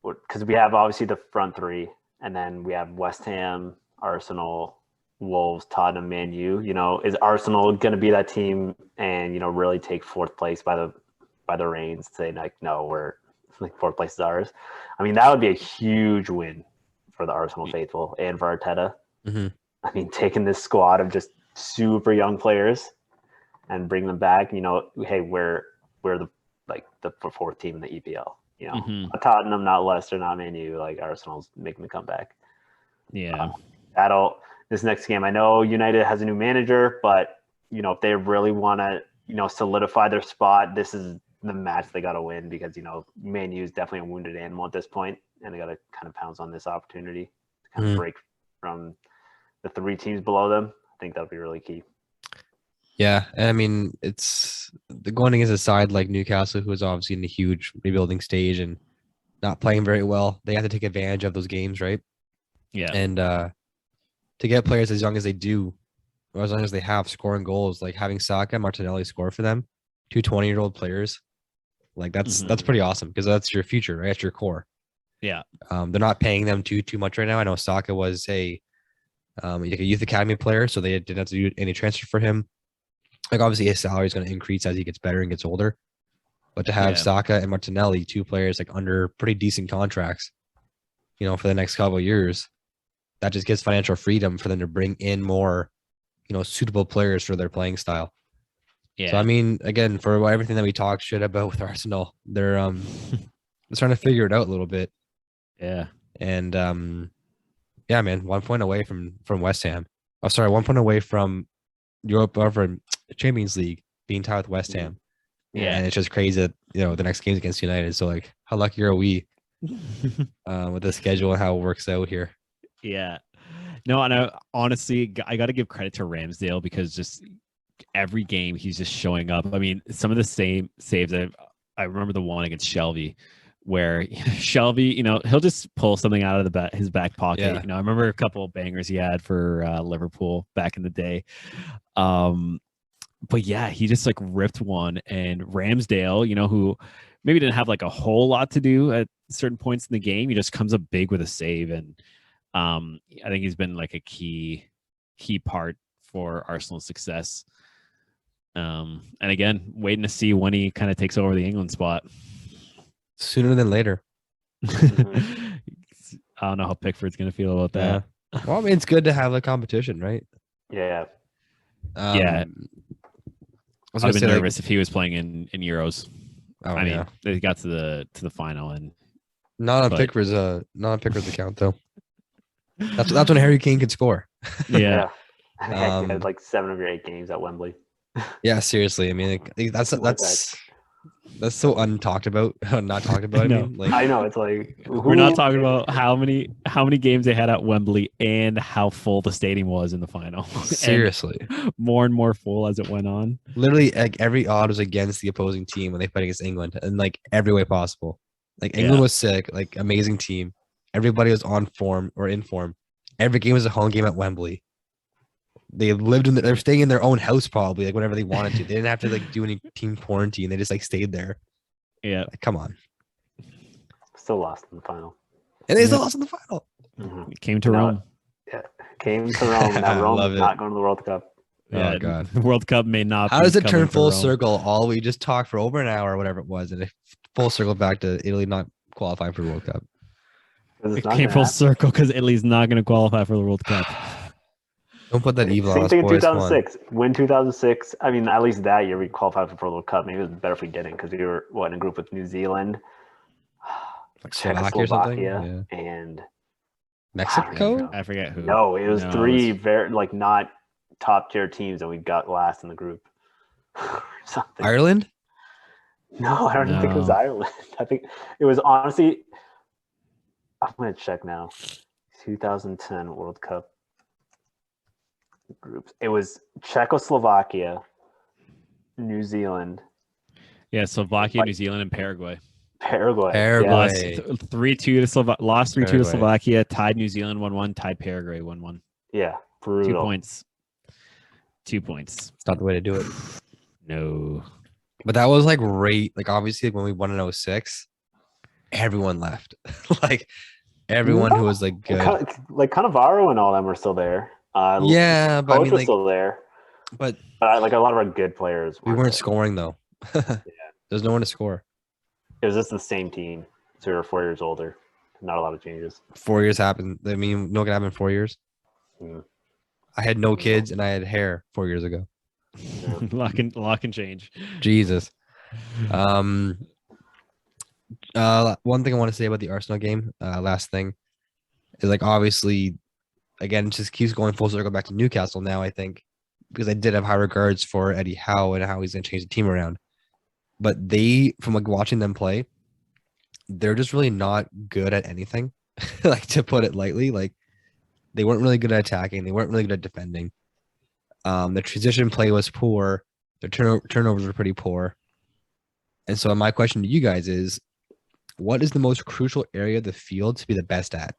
because we have obviously the front three, and then we have West Ham, Arsenal, Wolves, Tottenham, Man U. Is Arsenal going to be that team and really take fourth place by the reins, say like, no, we're like fourth place is ours? I mean, that would be a huge win for the Arsenal faithful and for Arteta. Mm-hmm. I mean, taking this squad of just super young players and bring them back. Hey, we're the fourth team in the EPL. Tottenham, not Leicester, not Man U. Like, Arsenal's making the comeback. Yeah, this next game. I know United has a new manager, but if they really want to solidify their spot, this is the match they got to win, because Man U is definitely a wounded animal at this point, and they got to kind of pounce on this opportunity to kind of break from the three teams below them. I think that'll be really key. Yeah, and I mean, it's going against a side like Newcastle, who is obviously in a huge rebuilding stage and not playing very well. They have to take advantage of those games, right? Yeah. And to get players as young as they do, or as long as they have scoring goals, like having Saka and Martinelli score for them, 2 20-year-old players, like that's pretty awesome, because that's your future, right? That's your core. Yeah. They're not paying them too much right now. I know Saka was a youth academy player, so they didn't have to do any transfer for him. Like, obviously his salary is going to increase as he gets better and gets older, but to have Saka and Martinelli, 2 players like under pretty decent contracts, for the next couple of years, that just gives financial freedom for them to bring in more, suitable players for their playing style. Yeah. So I mean, again, for everything that we talked shit about with Arsenal, they're trying to figure it out a little bit. Yeah. And man, 1 point away from West Ham. Oh, sorry, 1 point away from Europe, or from Champions League, being tied with West Ham. Yeah. And it's just crazy that, the next game's against United. So, like, how lucky are we with the schedule and how it works out here? Yeah. No, and honestly, I got to give credit to Ramsdale because just every game he's just showing up. I mean, some of the same saves. I remember the one against Shelby where Shelby, he'll just pull something out of his back pocket. Yeah. I remember a couple of bangers he had for Liverpool back in the day. But yeah, he just like ripped one, and Ramsdale, who maybe didn't have like a whole lot to do at certain points in the game, he just comes up big with a save. And I think he's been like a key part for Arsenal's success. And again, waiting to see when he kind of takes over the England spot. Sooner than later. I don't know how Pickford's going to feel about that. Well, I mean, it's good to have a competition, right? Yeah. Yeah. I would have been nervous if he was playing in Euros. Oh, I mean, they got to the final, and not on Pickford's account though. That's when Harry Kane could score. Yeah. He had like 7 of your 8 games at Wembley. Yeah, seriously. I mean, that's so untalked about. Not talked about. I know it's like we're not talking about how many games they had at Wembley and how full the stadium was in the final. Seriously, more and more full as it went on. Literally, like every odd was against the opposing team when they played against England, in like every way possible. Like England was sick, like amazing team. Everybody was on form or in form. Every game was a home game at Wembley. They lived they're staying in their own house probably, like whenever they wanted to. They didn't have to like do any team quarantine. They just like stayed there. Yeah. Like, come on. Still lost in the final. And they still lost in the final. Mm-hmm. Came to Rome. Yeah. Came to Rome. Now Rome is not going to the World Cup. Yeah, God. The World Cup may not. How does it turn full circle? All we just talked for over an hour or whatever it was, and it full circle back to Italy not qualifying for the World Cup. It came full circle because Italy's not going to qualify for the World Cup. Don't put that evil on us, Same thing in boys. 2006. Win 2006. I mean, at least that year we qualified for the World Cup. Maybe it was better if we didn't because we were in a group with New Zealand, like Czechoslovakia and Mexico. I forget who. No, it was 3 very like not top tier teams, and we got last in the group. Something. Ireland? No, I don't think it was Ireland. I think it was honestly. I'm gonna check now. 2010 World Cup groups. It was Czechoslovakia, New Zealand. Yeah, Slovakia, New Zealand, and Paraguay. Paraguay. Lost 3-2 to lost 3-2 to Slovakia, tied New Zealand 1-1, tied Paraguay 1-1. Yeah, brutal. 2 points. 2 points. It's not the way to do it. No. But that was like right. Like obviously when we won in 06, everyone left. Like everyone who was like good. Like Cannavaro and all them were still there. But I mean, like, still there. But like a lot of our good players. We weren't scoring though. There's no one to score. It was just the same team. So we were 4 years older. Not a lot of changes. 4 years happened. I mean, no can happen in 4 years. I had no kids and I had hair 4 years ago. Lock and change. Jesus. One thing I want to say about the Arsenal game, last thing, is like obviously, again, it just keeps going full circle back to Newcastle now, I think, because I did have high regards for Eddie Howe and how he's going to change the team around. But they, from like watching them play, they're just really not good at anything, like to put it lightly. Like they weren't really good at attacking. They weren't really good at defending. The transition play was poor. Their turnovers were pretty poor. And so my question to you guys is, what is the most crucial area of the field to be the best at?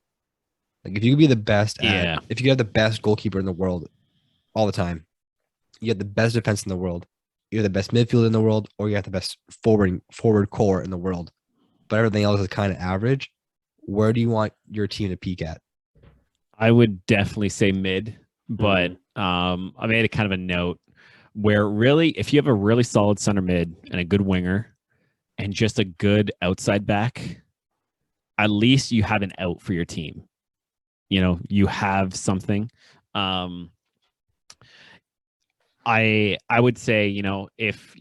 Like if you could be the best at, if you have the best goalkeeper in the world all the time, you have the best defense in the world, you have the best midfield in the world, or you have the best forward core in the world, but everything else is kind of average, where do you want your team to peak at? I would definitely say mid, but I made a kind of a note where really, if you have a really solid center mid and a good winger and just a good outside back, at least you have an out for your team. You know, you have something. I would say, if,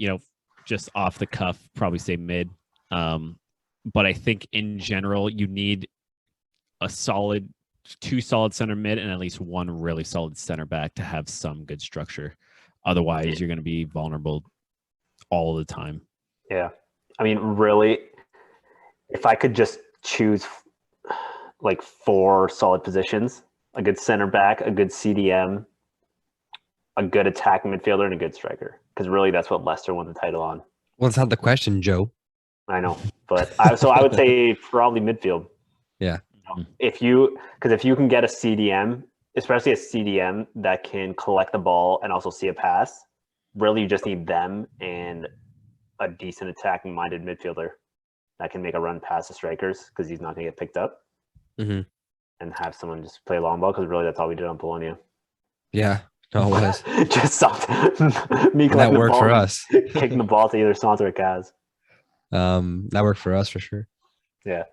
just off the cuff, probably say mid. But I think in general, you need two solid center mid and at least one really solid center back to have some good structure. Otherwise, you're going to be vulnerable all the time. Yeah. I mean, really, if I could just choose like 4 solid positions, a good center back, a good CDM, a good attacking midfielder, and a good striker. Because really, that's what Leicester won the title on. Well, it's not the question, Joe. I know, but I would say probably midfield. Yeah. If you can get a CDM, especially a CDM that can collect the ball and also see a pass, really you just need them and a decent attacking-minded midfielder that can make a run past the strikers because he's not going to get picked up, and have someone just play long ball because really that's all we did on Bologna. Yeah. No, it was. Just something. Me that worked for us. Kicking the ball to either Santo or Kaz. That worked for us for sure. Yeah.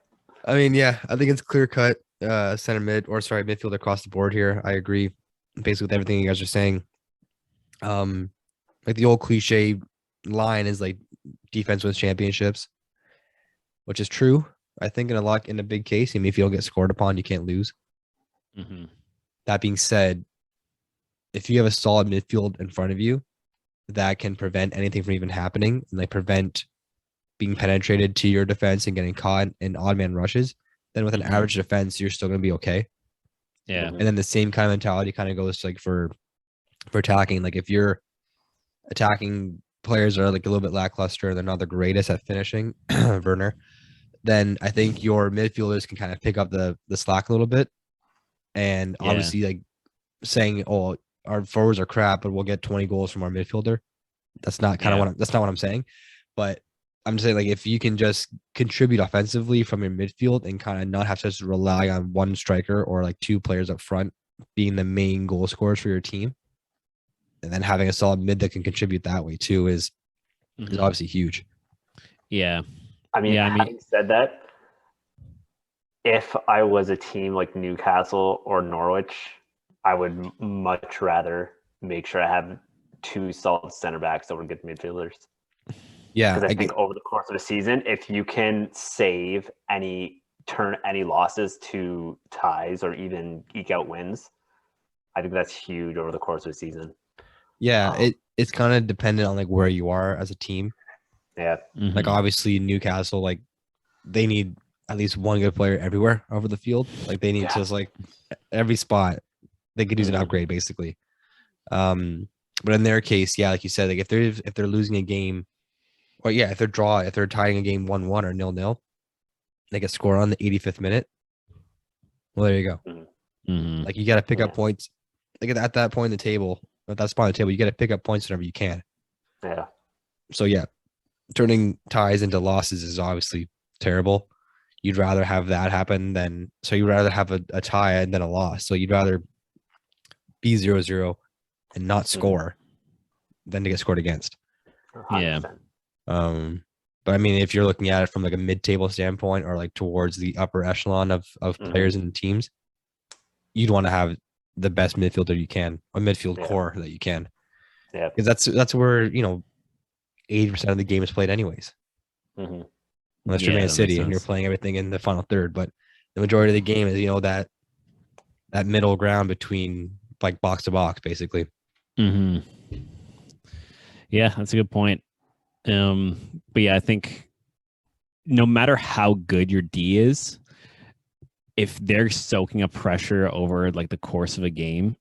I mean, yeah, I think it's clear cut midfield across the board here. I agree basically with everything you guys are saying. Like the old cliche line is like defense wins championships, which is true. I think in a big case, I mean, if you don't get scored upon, you can't lose. That being said, if you have a solid midfield in front of you that can prevent anything from even happening and like prevent being penetrated to your defense and getting caught in odd man rushes, then with an average defense, you're still going to be okay. Yeah. And then the same kind of mentality kind of goes like for attacking. Like if you're attacking players that are like a little bit lackluster, they're not the greatest at finishing, Werner, then I think your midfielders can kind of pick up the slack a little bit. And obviously like saying, oh, our forwards are crap, but we'll get 20 goals from our midfielder. That's not that's not what I'm saying. But I'm just saying, like, if you can just contribute offensively from your midfield and kind of not have to just rely on one striker or like 2 players up front being the main goal scorers for your team, and then having a solid mid that can contribute that way too is obviously huge. Yeah. I mean, having said that, if I was a team like Newcastle or Norwich, I would much rather make sure I have 2 solid center backs over good midfielders. Yeah, because I think over the course of a season, if you can turn any losses to ties or even eke out wins, I think that's huge over the course of a season. Yeah, it's kind of dependent on like where you are as a team. Yeah, like obviously Newcastle, like they need at least one good player everywhere over the field. Like they need just like every spot they could use an upgrade basically. But in their case, yeah, like you said, like if they're losing a game. Well, yeah, if they're tying a game 1-1 or 0-0, they get scored on the 85th minute. Well, there you go. Like you got to pick up points. Like at that point in the table, at that spot on the table, you got to pick up points whenever you can. Yeah. So yeah, turning ties into losses is obviously terrible. You'd rather have that happen you'd rather have a tie than a loss. So you'd rather be 0-0 and not score than to get scored against. 100%. Yeah. But I mean, if you're looking at it from like a mid-table standpoint or like towards the upper echelon of players and teams, you'd want to have the best midfielder you can, a midfield core that you can. Yeah, because that's where 80% of the game is played anyways. Unless you're Man City and you're playing everything in the final third, but the majority of the game is that middle ground between like box to box, basically. Yeah, that's a good point. But yeah, I think no matter how good your D is, if they're soaking up pressure over like the course of a game,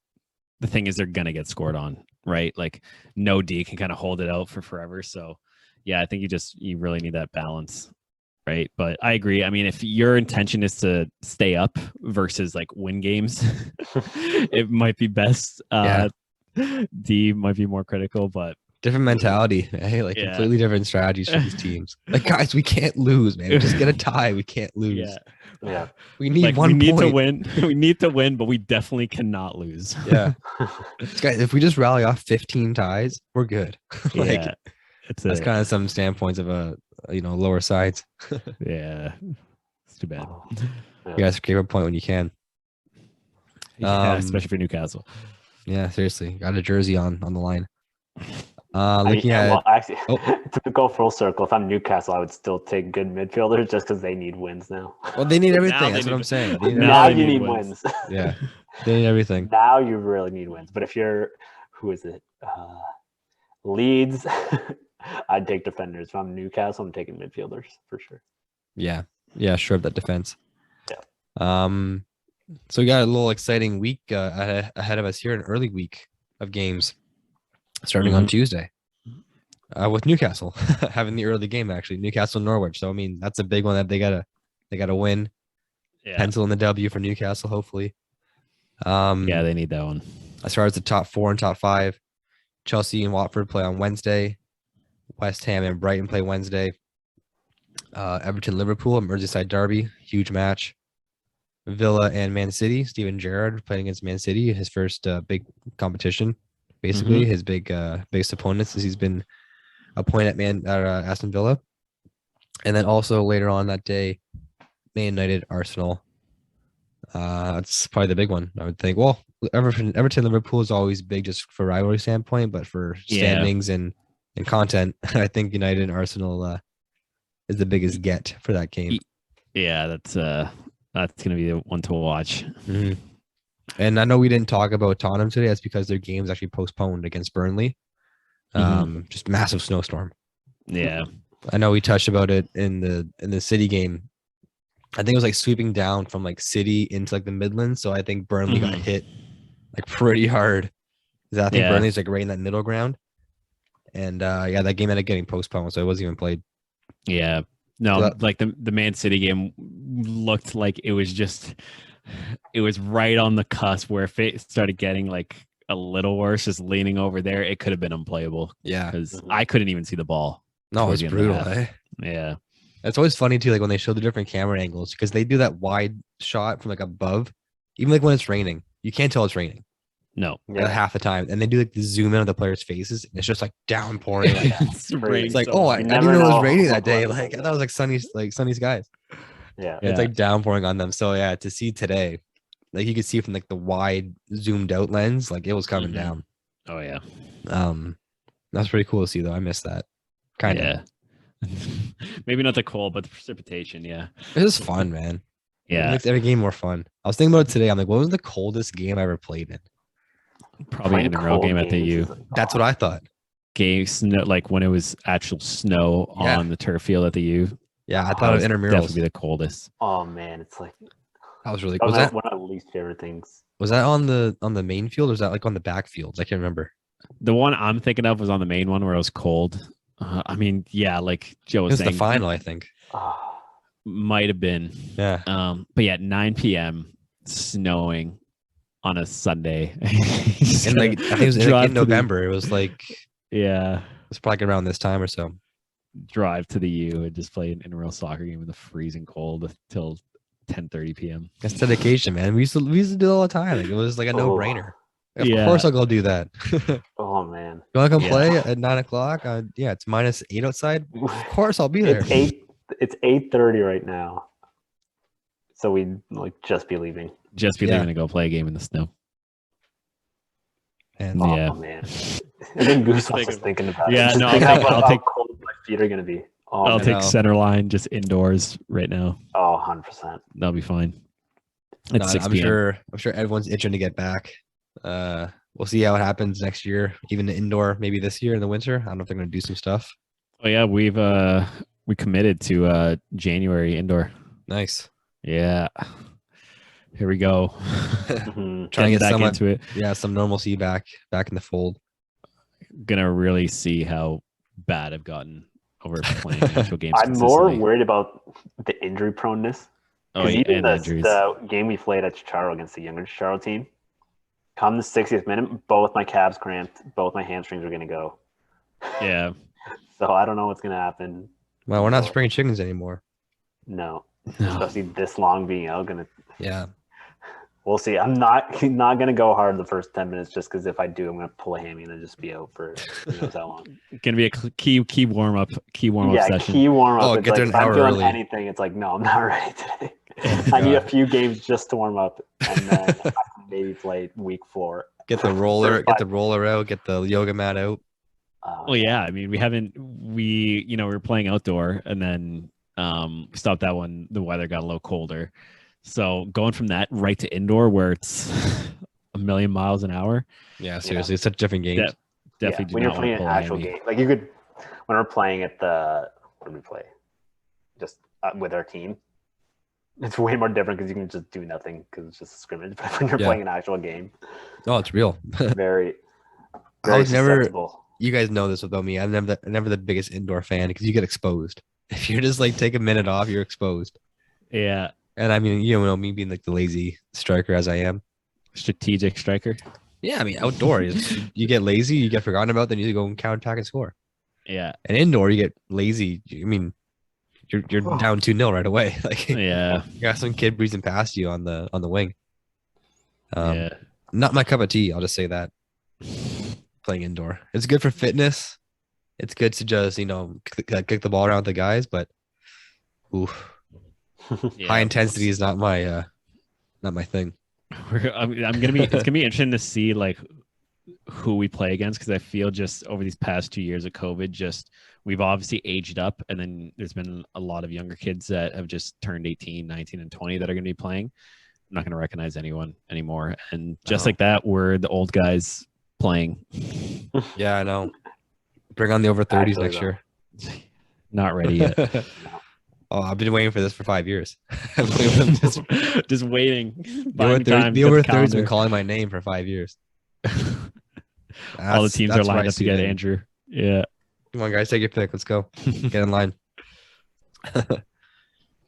the thing is they're gonna get scored on, right? Like no D can kind of hold it out for forever. So yeah, I think you really need that balance, right? But I agree. I mean, if your intention is to stay up versus like win games, it might be best. D might be more critical, but different mentality, hey, like completely different strategies for these teams. Like, guys, we can't lose, man. We just get a tie. We can't lose. Yeah. We need one point. We need to win. We need to win, but we definitely cannot lose. Yeah. Guys, if we just rally off 15 ties, we're good. That's kind of some standpoints of a lower sides. Yeah. It's too bad. You guys give a point when you can. Especially for Newcastle. Yeah, seriously. Got a jersey on the line. To go full circle, if I'm Newcastle, I would still take good midfielders just because they need wins now. Well, they need everything. That's what I'm saying. Now you need wins. Yeah, they need everything. Now you really need wins. But if you're, who is it? Leeds, I'd take defenders. If I'm Newcastle, I'm taking midfielders for sure. Yeah, sure of that defense. Yeah. So we got a little exciting week ahead of us here, an early week of games starting on Tuesday with Newcastle having the early game, actually. Newcastle Norwich. So I mean, that's a big one that they gotta win. Yeah. Pencil in the W for Newcastle, hopefully. Yeah, they need that one. As far as the top 4 and top 5, Chelsea and Watford play on Wednesday. West Ham and Brighton play Wednesday. Everton Liverpool, Merseyside derby, huge match. Villa and Man City. Steven Gerrard playing against Man City, his first big competition, basically his biggest opponent since he's been appointed at Aston Villa. And then also later on that day, Man United Arsenal. That's probably the big one, I would think. Well, Everton Liverpool is always big just for rivalry standpoint, but for standings and content, I think United and Arsenal is the biggest get for that game. Yeah, that's going to be the one to watch. And I know we didn't talk about Tottenham today. That's because their game's actually postponed against Burnley. Just massive snowstorm. Yeah, I know we touched about it in the City game. I think it was like sweeping down from like City into like the Midlands. So I think Burnley got hit like pretty hard. I think Burnley's like right in that middle ground. And that game ended up getting postponed, so it wasn't even played. Yeah. No, so like the Man City game looked like it was right on the cusp where if it started getting like a little worse, just leaning over there, it could have been unplayable. Yeah. Because I couldn't even see the ball. No, it's brutal, eh? Yeah. It's always funny too, like when they show the different camera angles, because they do that wide shot from like above, even like when it's raining, you can't tell it's raining. No, half the time, and they do like the zoom in of the players' faces, and it's just like downpouring. It's like, oh, I didn't know it was raining that day. Like I thought it was like sunny skies. Yeah, it's like downpouring on them. So yeah, to see today, like you could see from like the wide zoomed out lens, like it was coming down. Oh yeah, that's pretty cool to see though. I missed that. Kind of. Yeah. Maybe not the cold, but the precipitation. Yeah, it was fun, man. Yeah, it makes every game more fun. I was thinking about it today. I'm like, what was the coldest game I ever played in? Probably an intramural game at the U. That's what I thought. Game snow, like when it was actual snow on the turf field at the U. Yeah, I thought it intramurals would be the coldest. Oh man, it's like that was really cool. Was that one of the least favorite things? Was that on the main field or was that like on the back fields? I can't remember. The one I'm thinking of was on the main one where it was cold. I mean, yeah, like Joe was saying, the final, I think. Might have been. Yeah. But yeah, 9 p.m. snowing on a Sunday. And like I think it was in November. It was like it was probably around this time or so. Drive to the U and just play an intramural soccer game in the freezing cold till 10:30 p.m. That's dedication, man. We used to do it all the time. Like it was like a no-brainer. Of course I'll go do that. Oh man. You want to come play at 9 o'clock? It's -8 outside. Of course I'll be there. It's 8:30 right now. So we'd like just be leaving. Leaving to go play a game in the snow. And man. And then Goosebumps was thinking about it. Yeah, no, I'll take how cold my feet are gonna be. I'll take center line just indoors right now. Oh, 100%. That'll be fine. It's 6 p.m. I'm sure everyone's itching to get back. We'll see how it happens next year, even the indoor, maybe this year in the winter. I don't know if they're going to do some stuff. Oh yeah, we committed to January indoor. Nice. Yeah. Here we go. Trying to get back into it. Yeah, some normalcy back in the fold. Gonna really see how bad I've gotten over playing actual games. I'm more worried about the injury proneness. Oh yeah, and injuries. The game we played at Chicharo against the younger Chicharo team. Come the 60th minute, both my calves cramped, both my hamstrings are going to go. Yeah. So I don't know what's going to happen. Well, we're not spring chickens anymore. No. Especially this long being out. Yeah. We'll see. I'm not going to go hard the first 10 minutes just because if I do, I'm going to pull a hammy and then just be out for who knows how long. Going to be a key warm-up session. Key warm-up. Oh, get there an hour early. Anything, it's like, no, I'm not ready today. I need a few games just to warm up, and then I can maybe play week 4. Get the roller out, get the yoga mat out. Well, yeah. I mean, we were playing outdoor, and then we stopped that when the weather got a little colder. So going from that right to indoor, where it's a million miles an hour. Yeah, seriously, it's such different games. definitely do when not you're playing want an to pull a actual hammy. game. Like you could, when we're playing at the, where do we play? Just with our team. It's way more different because you can just do nothing because it's just a scrimmage. But when you're playing an actual game, Oh, it's real. very, I very was never. susceptible. You guys know this about me. I'm never the biggest indoor fan because you get exposed. If you're just like take a minute off, you're exposed. Yeah. And I mean, you know me being like the lazy striker as I am. Strategic striker. Yeah, I mean, outdoor, you get lazy, you get forgotten about, then you go and counterattack and score. Yeah. And indoor, you get lazy. I mean, you're down 2-0 right away. Like, Yeah. you got some kid breezing past you on the wing. Yeah. Not my cup of tea. I'll just say that. Playing indoor, it's good for fitness. It's good to just kick the ball around with the guys, but oof, Yeah. high intensity is not my thing. It's gonna be interesting to see like who we play against because I feel just over these past 2 years of COVID, just we've obviously aged up, and then there's been a lot of younger kids that have just turned 18, 19, and 20 that are gonna be playing. I'm not gonna recognize anyone anymore, and just like that, we're the old guys playing. Yeah, I know. Bring on the over 30s next year. Not ready yet. Oh, I've been waiting for this for 5 years. just waiting. The over 30s have been calling my name for 5 years. All the teams are lined up to get Andrew. Yeah. Come on, guys, take your pick. Let's go. Get in line. All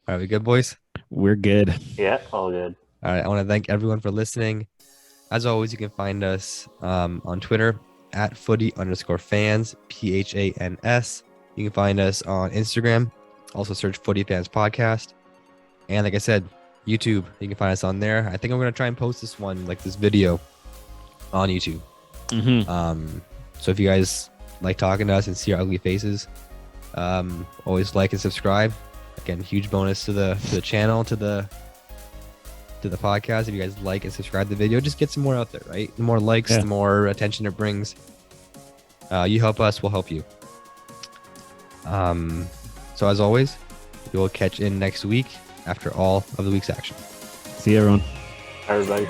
right, we good, boys? We're good. Yeah, all good. All right, I want to thank everyone for listening. As always, you can find us on Twitter at @footy_fans, PHANS. You can find us on Instagram. Also search Footy Fans Podcast. And like I said, YouTube, you can find us on there. I think I'm going to try and post this video on YouTube. So if you guys like talking to us and see our ugly faces, always like and subscribe. Again, huge bonus to the channel, to the podcast. If you guys like and subscribe to the video, just get some more out there, right? The more likes, the more attention it brings. You help us, we'll help you. So as always, we will catch in next week after all of the week's action. See you, everyone. Everybody.